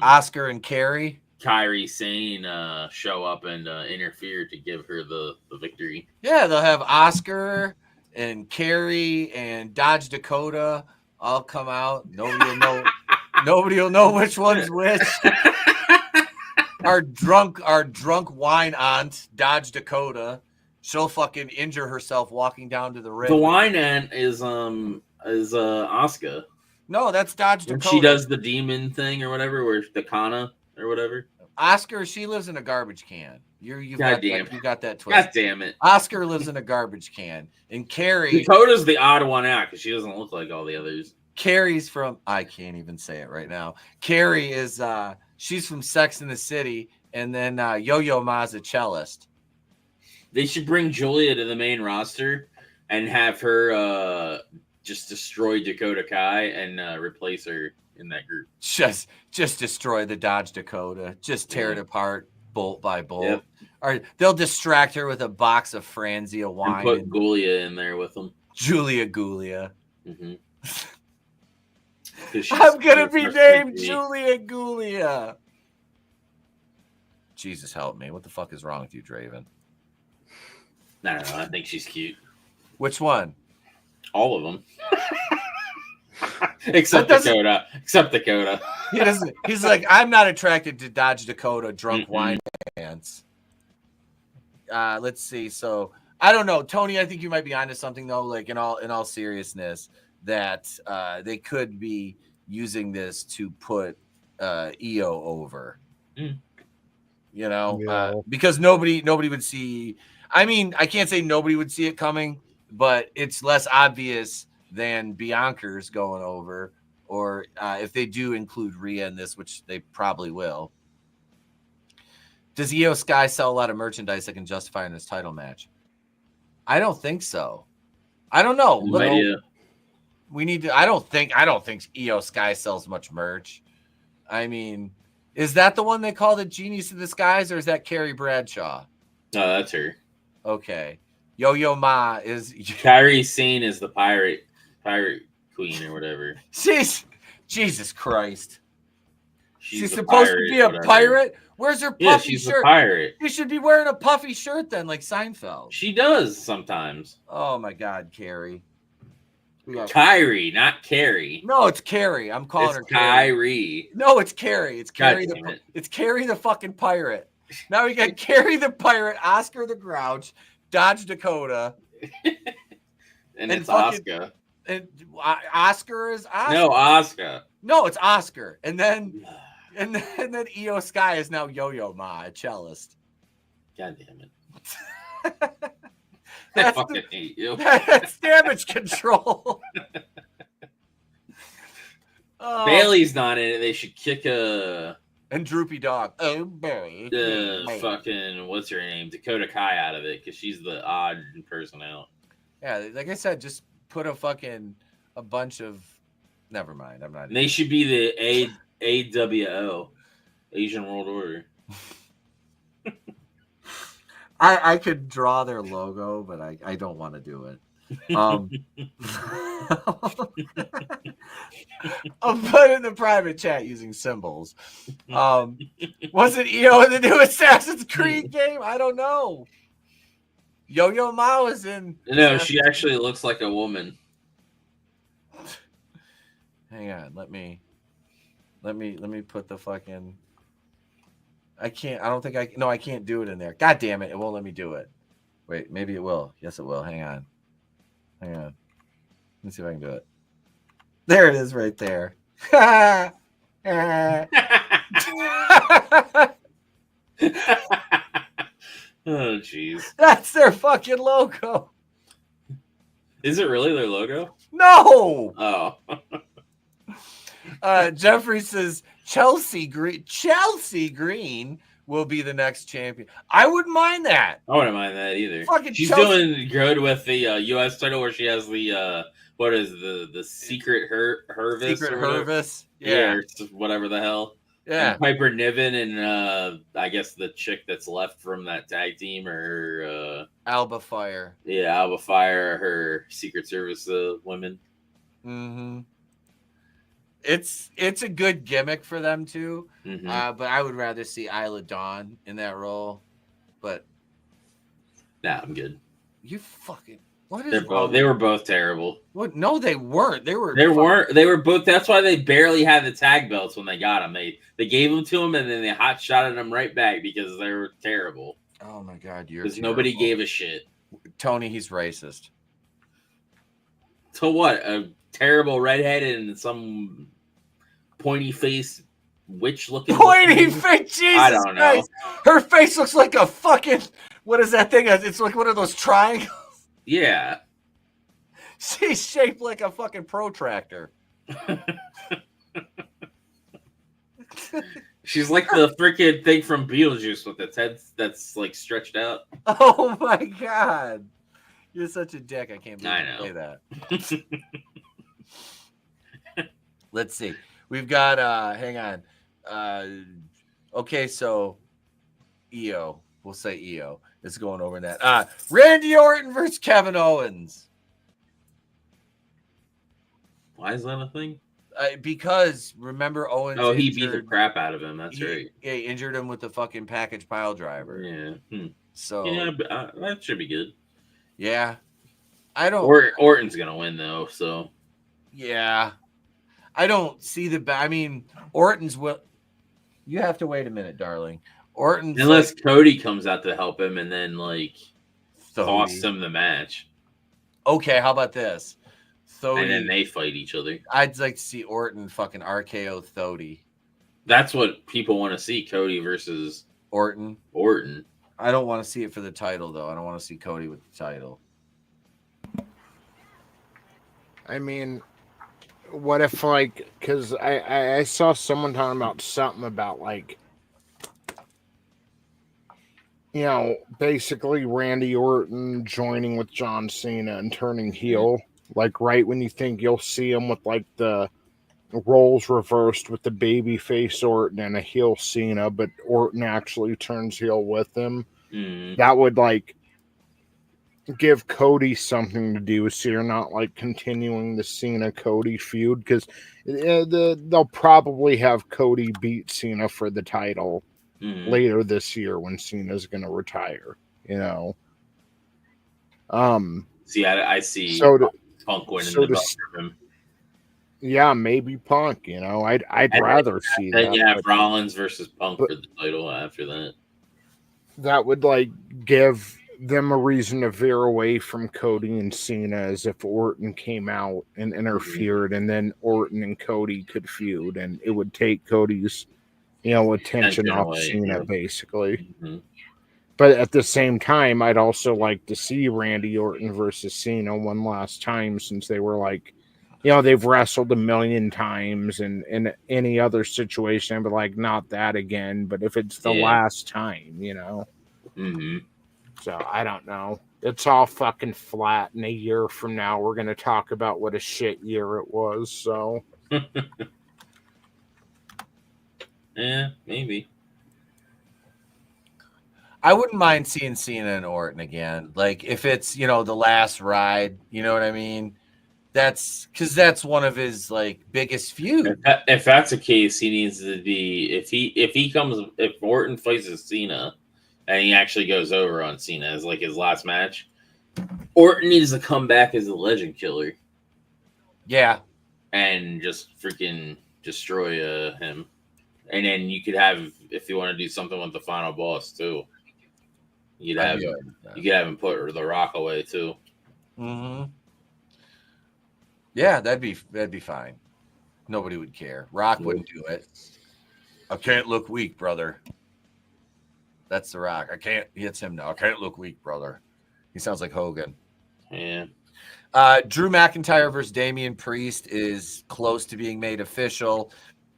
Oscar and Kairi Sane show up and interfere to give her the victory. Yeah, they'll have Oscar and Kairi and Dodge Dakota all come out. Nobody will know which one's which. Our drunk wine aunt, Dodge Dakota, she'll fucking injure herself walking down to the ring. The wine aunt is Asuka. No, that's Dodge Dakota. She does the demon thing or whatever, where the Kana or whatever. Oscar, she lives in a garbage can. You got that twist. God damn it. Oscar lives in a garbage can. And Kairi... Dakota's the odd one out because she doesn't look like all the others. Kairi's from... I can't even say it right now. Kairi is... she's from Sex and the City. And then Yo-Yo Ma's a cellist. They should bring Julia to the main roster and have her just destroy Dakota Kai and replace her in that group. Just destroy the Dodge Dakota. Just tear it apart bolt by bolt. Yep. Or they'll distract her with a box of Franzia wine. And put Gulia in there with them. Julia Gulia. Mm-hmm. I'm going to be named Julia Gulia. Jesus help me. What the fuck is wrong with you, Draven? I don't know. I think she's cute. Which one? All of them. Except Dakota. He doesn't. He's like, I'm not attracted to Dodge Dakota drunk wine pants. Let's see. So I don't know, Tony. I think you might be onto something though. Like in all seriousness, that they could be using this to put Io over. Because nobody would see. I mean, I can't say nobody would see it coming, but it's less obvious than Bianca's going over, or if they do include Rhea in this, which they probably will. Does Io Sky sell a lot of merchandise that can justify in this title match? I don't think so. I don't know. No idea. We need to. I don't think Io Sky sells much merch. I mean, is that the one they call the Genius of Disguise, or is that Carrie Bradshaw? No, that's her. Okay. Yo-Yo Ma is Kairi Sane is the pirate queen or whatever. Jesus Christ. She's a supposed to be a whatever. pirate? Where's her puffy Yeah, she's shirt? a pirate. She should be wearing a puffy shirt then, like Seinfeld. She does sometimes. Oh my God, Carrie. Kyrie, not Carrie. No, it's Carrie. I'm calling her Kyrie. No, it's Carrie. It's Carrie It's Carrie the fucking pirate. Now we got Carrie the pirate, Oscar the Grouch, Dodge Dakota, and it's Oscar. And Oscar is Oscar. No, Oscar. No, it's Oscar. And then Io Sky is now Yo-Yo Ma, a cellist. God damn it. I fucking hate you. That's damage control. Bailey's not in it. They should kick and Droopy Dog. Oh, Barry. Fucking, what's her name? Dakota Kai out of it because she's the odd person out. Yeah, like I said, just put a bunch of. Never mind. I'm not. And they should be the AWO, Asian World Order. I could draw their logo, but I don't want to do it. I'll put it in the private chat using symbols. Wasn't Io in the new Assassin's Creed game? I don't know. Yo-Yo Ma is in. No, she actually looks like a woman. Hang on, let me put the fucking. I can't. I don't think I. No, I can't do it in there. God damn it! It won't let me do it. Wait, maybe it will. Yes, it will. Hang on. Let me see if I can do it. There it is, right there. Oh, jeez. That's their fucking logo. Is it really their logo? No. Oh. Jeffrey says Chelsea Green will be the next champion. I wouldn't mind that. I wouldn't mind that either. Fucking She's Chelsea. doing good with the U.S. title where she has the what is the secret Hervis? Secret or whatever. Hervis. Yeah, or whatever the hell. Yeah. And Piper Niven and I guess the chick that's left from that tag team or Alba Fire. Yeah, Alba Fire, her Secret Service women. Mm-hmm. It's a good gimmick for them too, Mm-hmm. but I would rather see Isla Dawn in that role. But nah, I'm good. You fucking what is They were both terrible. What? No, they weren't. They were both. That's why they barely had the tag belts when they got them. They gave them to them and then they hot shotted them right back because they were terrible. Oh my God, because nobody gave a shit. Tony, he's racist. So what? A terrible redhead and some pointy face witch looking. Pointy face. Jesus I don't know. Christ. Her face looks like a fucking. What is that thing? It's like one of those triangles. Yeah. She's shaped like a fucking protractor. She's like the freaking thing from Beetlejuice with its head that's like stretched out. Oh my God. You're such a dick. I can't believe you say that. Let's see. We've got hang on. Okay, so Io. We'll say Io. It's going over in that. Randy Orton versus Kevin Owens. Why is that a thing? Because remember Owens. Oh, he beat the crap out of him. That's right. Yeah, he injured him with the fucking package pile driver. Yeah. So yeah, but, that should be good. Yeah, I don't. Orton's gonna win though, so. Yeah, I don't see the. I mean, Orton's will. You have to wait a minute, darling. Orton's unless Cody comes out to help him and then like costs him the match. Okay, how about this? And then they fight each other. I'd like to see Orton fucking RKO Thody. That's what people want to see, Cody versus Orton. I don't want to see it for the title, though. I don't want to see Cody with the title. I mean, what if, like, because I saw someone talking about something about, like, you know, basically Randy Orton joining with John Cena and turning heel. Like right when you think you'll see him with like the roles reversed with the baby face Orton and a heel Cena, but Orton actually turns heel with him. That would like give Cody something to do, so you're not like continuing the Cena Cody feud, because they'll probably have Cody beat Cena for the title later this year when Cena's going to retire. You know. See, I see Punk winning so the belt for him. Yeah, maybe Punk. You know, I'd rather see that. Yeah, Rollins versus Punk for the title after that. That would like give them a reason to veer away from Cody and Cena, as if Orton came out and interfered, and then Orton and Cody could feud, and it would take Cody's, you know, attention off away, Cena, basically. Mm-hmm. But at the same time, I'd also like to see Randy Orton versus Cena one last time, since they were like, you know, they've wrestled a million times, and in any other situation, I'd be like, not that again. But if it's the last time, you know. So I don't know. It's all fucking flat. And a year from now, we're going to talk about what a shit year it was. So, yeah, maybe. I wouldn't mind seeing Cena and Orton again. Like if it's, you know, the last ride, you know what I mean? That's because that's one of his like biggest feuds. If that's the case, he needs to be if Orton faces Cena and he actually goes over on Cena as like his last match, Orton needs to come back as the Legend Killer. Yeah. And just freaking destroy him. And then you could have, if you want to do something with the final boss too, you could have him put the Rock away too. Yeah, that'd be fine. Nobody would care. Rock wouldn't do it. I can't look weak, brother. That's the Rock. I can't. It's him now. I can't look weak, brother. He sounds like Hogan. Yeah. Drew McIntyre versus Damian Priest is close to being made official.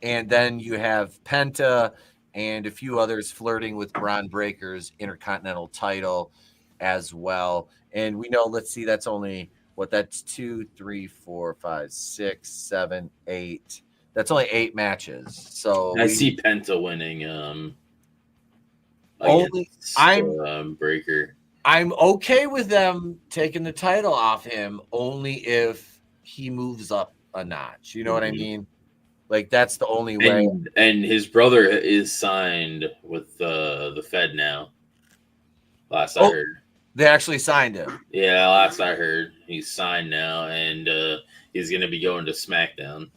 And then you have Penta and a few others flirting with Braun Breaker's Intercontinental title as well. And we know, let's see, that's only, that's 2, 3, 4, 5, 6, 7, 8. That's only 8 matches. So I see Penta winning Breaker. I'm okay with them taking the title off him only if he moves up a notch. You know what I mean? Like that's the only way. And his brother is signed with the Fed now. Last I heard. They actually signed him. Yeah, last I heard, he's signed now, and he's going to be going to SmackDown.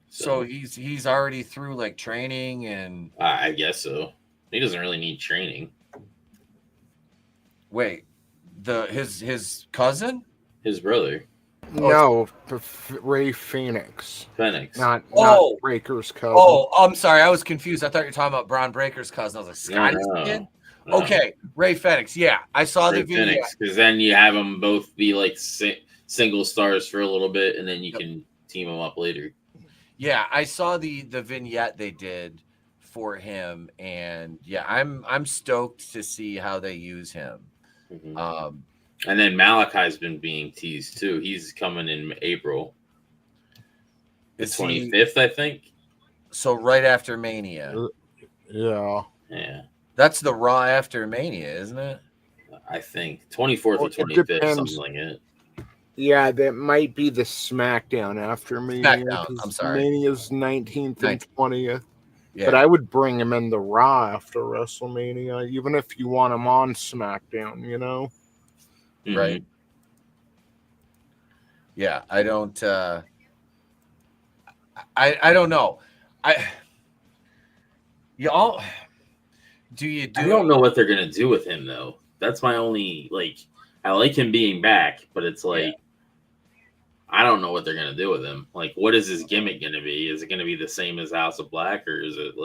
So he's already through like training, and I guess so. He doesn't really need training. Wait, his cousin, his brother. No, Ray Phoenix. Not Breaker's cousin. Oh, I'm sorry, I was confused. I thought you were talking about Braun Breaker's cousin. I was like, Scotty's kid. No. Okay, Ray Phoenix. Yeah, I saw the video. Because then you have them both be like single stars for a little bit, and then you can team them up later. Yeah, I saw the vignette they did for him, and yeah, I'm stoked to see how they use him. And then Malachi's been being teased too. He's coming in April. The 25th, I think. So right after Mania. Yeah. That's the Raw after Mania, isn't it? I think 24th or 25th, something like that. Yeah, that might be the SmackDown after Mania. SmackDown, I'm sorry. Mania's 19th and 20th. Yeah. But I would bring him in the Raw after WrestleMania, even if you want him on SmackDown, you know? Right. Yeah, I don't I don't know. I don't know what they're gonna do with him though. That's my only I like him being back, but it's I don't know what they're gonna do with him. Like, what is his gimmick gonna be? Is it gonna be the same as House of Black, or is it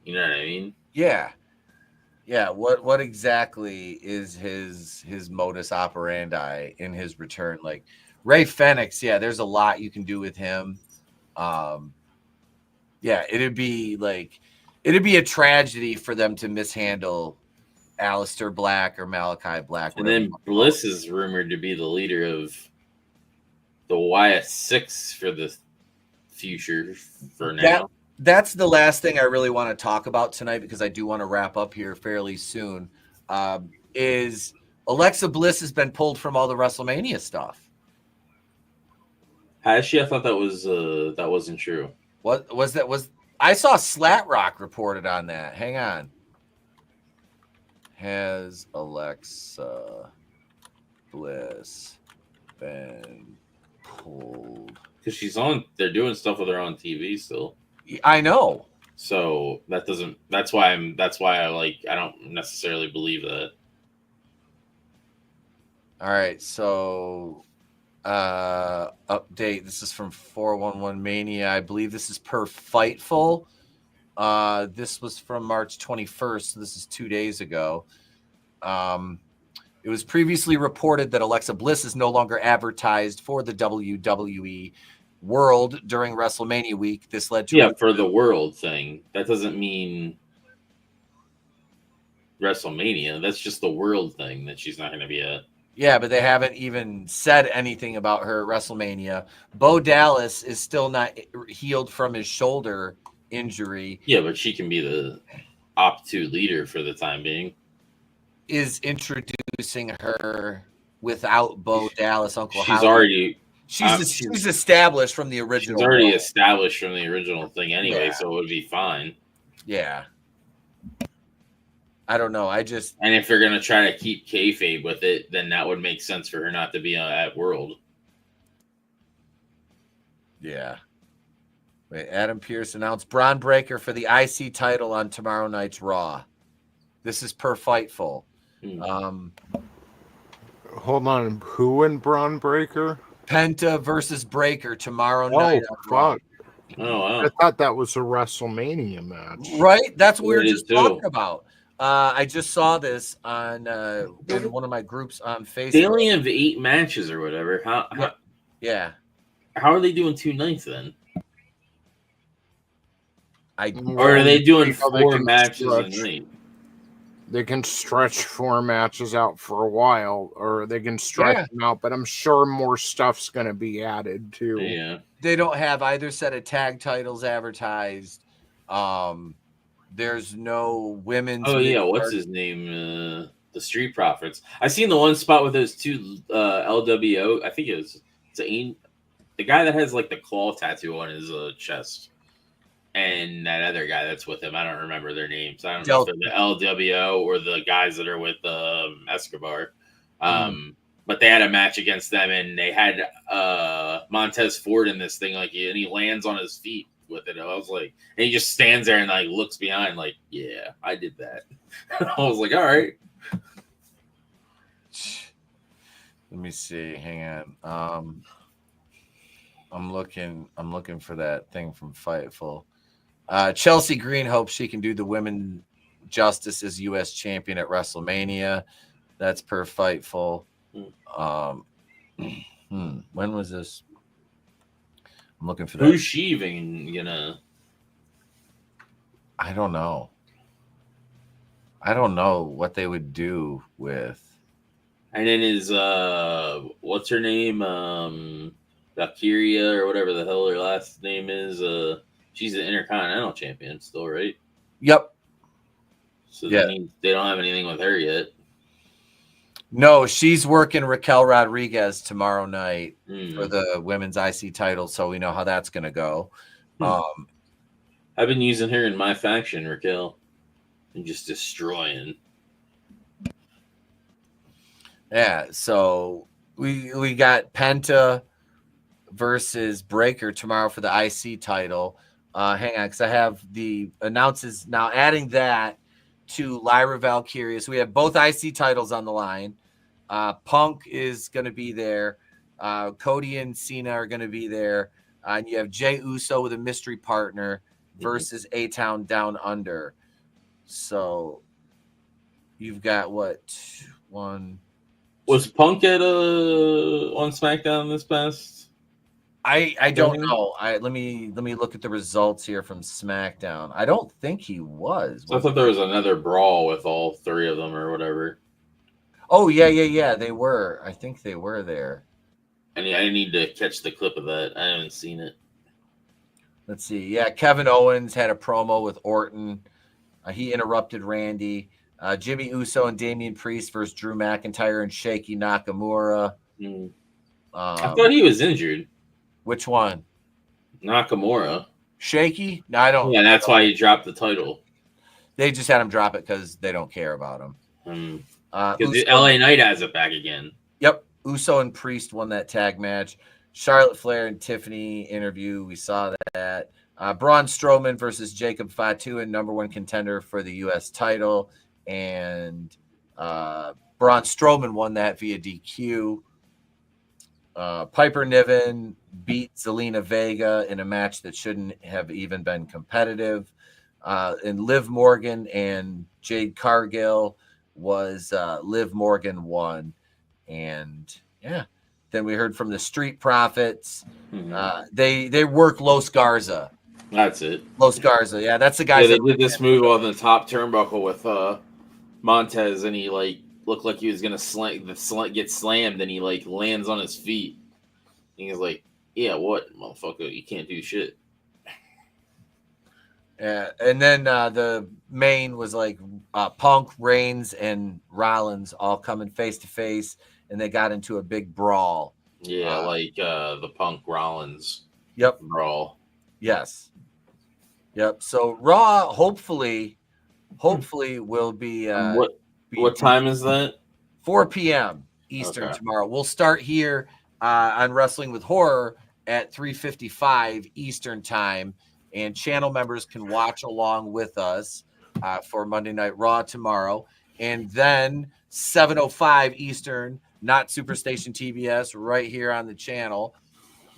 you know what I mean? Yeah. Yeah, what exactly is his modus operandi in his return? Like Ray Phoenix, there's a lot you can do with him. Yeah, it'd be like it'd be a tragedy for them to mishandle Aleister Black or Malachi Black. And then Bliss is rumored to be the leader of the YS6 for the future for now. That's the last thing I really want to talk about tonight, because I do want to wrap up here fairly soon. Is Alexa Bliss has been pulled from all the WrestleMania stuff. Has she? I thought that wasn't true. What was that? I saw Slat Rock reported on that. Hang on. Has Alexa Bliss been pulled? Because she's on. They're doing stuff with her on TV still. I know. So that doesn't. That's why I don't necessarily believe that. All right. So update. This is from 411 Mania. I believe this is per Fightful. This was from March 21st. So this is 2 days ago. It was previously reported that Alexa Bliss is no longer advertised for the WWE World during WrestleMania week. This led to for the World thing. That doesn't mean WrestleMania. That's just the World thing that she's not going to be at. Yeah, but they haven't even said anything about her at WrestleMania. Bo Dallas is still not healed from his shoulder injury. Yeah, but she can be the Op 2 leader for the time being. Is introducing her without Bo Dallas, Uncle She's Howie. already... She's established from the original. She's already role. established from the original thing anyway, Yeah. so it would be fine. Yeah. I don't know. And if they're going to try to keep kayfabe with it, then that would make sense for her not to be at World. Yeah. Wait, Adam Pearce announced Braun Breaker for the IC title on tomorrow night's Raw. This is per Fightful. Hold on. Who in Braun Breaker? Penta versus Breaker tomorrow night. Fuck. Oh, wow. I thought that was a WrestleMania match. Right? That's what we were It is just too. talking about. I just saw this on in one of my groups on Facebook. They only have 8 matches or whatever. How are they doing 2 nights then? Or are they doing 4 matches a night? They can stretch 4 matches out for a while, or they can stretch them out, but I'm sure more stuff's going to be added too. Yeah. They don't have either set of tag titles advertised. There's no women's. Oh, yeah. What's his name? The Street Profits. I seen the one spot with those 2 LWO. I think it's the guy that has like the claw tattoo on his chest. And that other guy that's with him, I don't remember their names. I don't know if they're the LWO or the guys that are with Escobar. But they had a match against them, and they had Montez Ford in this thing, and he lands on his feet with it. I was like, and he just stands there and like looks behind, like, yeah, I did that. I was like, all right. Let me see. Hang on. I'm looking for that thing from Fightful. Chelsea Green hopes she can do the Women Justice as U.S. champion at WrestleMania. That's per Fightful. When was this? I'm looking for that. Who's she even gonna? I don't know. I don't know what they would do with. And then is what's her name? Valkyria or whatever the hell her last name is. She's the Intercontinental Champion still, right? Yep. So that means they don't have anything with her yet. No, she's working Raquel Rodriguez tomorrow night for the women's IC title, so we know how that's going to go. I've been using her in my faction, Raquel, and just destroying. Yeah, so we got Penta versus Breaker tomorrow for the IC title. Hang on, because I have the announces now, adding that to Lyra Valkyria. So we have both IC titles on the line. Punk is going to be there. Cody and Cena are going to be there. And you have Jey Uso with a mystery partner versus A-Town Down Under. So you've got what? One. Was Punk at on SmackDown this past? I don't know. Let me look at the results here from SmackDown. I don't think he was. So I thought there was another brawl with all three of them or whatever. Oh yeah. They were. I think they were there. I need to catch the clip of that. I haven't seen it. Let's see. Yeah, Kevin Owens had a promo with Orton. He interrupted Randy. Jimmy Uso and Damian Priest versus Drew McIntyre and Shaky Nakamura. I thought he was injured. Which one? Nakamura. Shaky? No, I don't. Yeah, that's why he dropped the title. They just had him drop it because they don't care about him. Because LA Knight has it back again. Yep. Uso and Priest won that tag match. Charlotte Flair and Tiffany interview. We saw that. Braun Strowman versus Jacob Fatu, and #1 contender for the U.S. title. And Braun Strowman won that via DQ. Piper Niven beat Zelina Vega in a match that shouldn't have even been competitive. And Liv Morgan and Jade Cargill was Liv Morgan won. And yeah, then we heard from the Street Profits. They work Los Garza. That's it. Los Garza, yeah, that's the guy. Yeah, they did this move on the top turnbuckle with Montez, and he looked like he was gonna get slammed, and he lands on his feet. And he's like, "Yeah, what, motherfucker? You can't do shit." Yeah, and then the main was Punk, Reigns, and Rollins all coming face to face, and they got into a big brawl. Yeah, the Punk Rollins. Yep. Brawl. Yes. Yep. So Raw, hopefully, will be. What time is that? 4 p.m. Eastern tomorrow. We'll start here on Wrestling with Horror at 3:55 Eastern time, and channel members can watch along with us for Monday Night Raw tomorrow, and then 7:05 Eastern, not Superstation TBS, right here on the channel.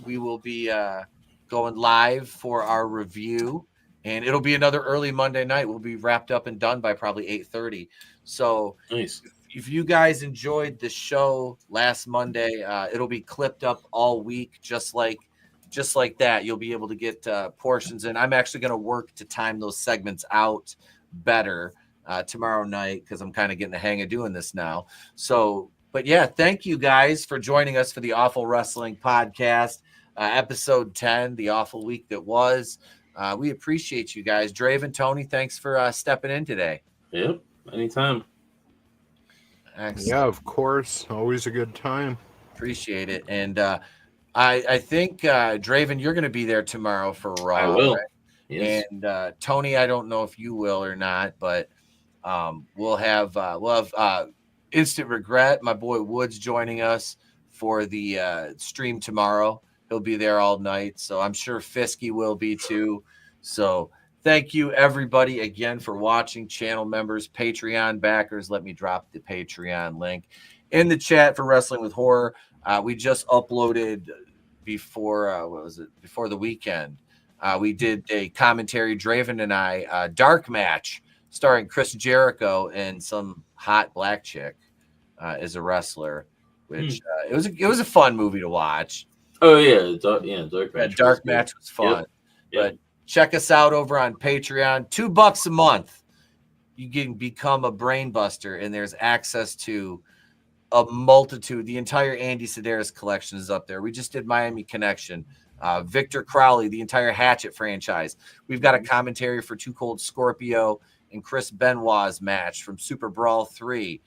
We will be going live for our review, and it'll be another early Monday night. We'll be wrapped up and done by probably 8:30. So nice. If you guys enjoyed the show last Monday, it'll be clipped up all week, just like that. You'll be able to get portions, and I'm actually going to work to time those segments out better tomorrow night because I'm kind of getting the hang of doing this now. So, but yeah, thank you guys for joining us for the Awful Wrestling Podcast, episode 10, the awful week that was. We appreciate you guys. Draven, Tony, thanks for stepping in today. Yep, anytime. Excellent. Yeah, of course. Always a good time. Appreciate it. And I think, Draven, you're going to be there tomorrow for Raw. I will. Right? Yes. And Tony, I don't know if you will or not, but we'll have Instant Regret. My boy Woods joining us for the stream tomorrow. He'll be there all night. So I'm sure Fisky will be too. So thank you, everybody, again for watching. Channel members, Patreon backers. Let me drop the Patreon link in the chat for Wrestling with Horror. We just uploaded before before the weekend. We did a commentary, Draven and I, dark match starring Chris Jericho and some hot black chick as a wrestler, which it was a fun movie to watch. Oh yeah, dark match. Dark match was fun. Yep. But check us out over on Patreon. $2 a month. You can become a Brainbuster, and there's access to a multitude. The entire Andy Sedaris collection is up there. We just did Miami Connection. Victor Crowley, the entire Hatchet franchise. We've got a commentary for Too Cold Scorpio and Chris Benoit's match from Super Brawl 3.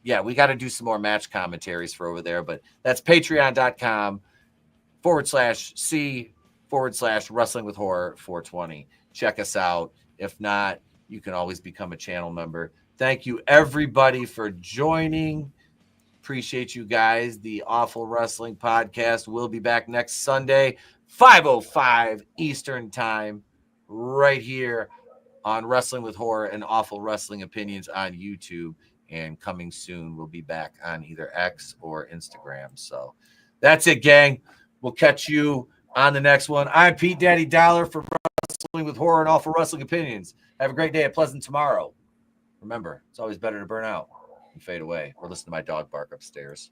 Yeah, we got to do some more match commentaries for over there, but that's patreon.com/C/Wrestling with Horror 420. Check us out. If not, you can always become a channel member. Thank you, everybody, for joining. Appreciate you guys. The Awful Wrestling Podcast will be back next Sunday, 5:05 Eastern Time, right here on Wrestling with Horror and Awful Wrestling Opinions on YouTube. And coming soon, we'll be back on either X or Instagram. So that's it, gang. We'll catch you on the next one. I'm Pete Daddy Dollar for Wrestling with Horror and Awful Wrestling Opinions. Have a great day, a pleasant tomorrow. Remember, it's always better to burn out and fade away or listen to my dog bark upstairs.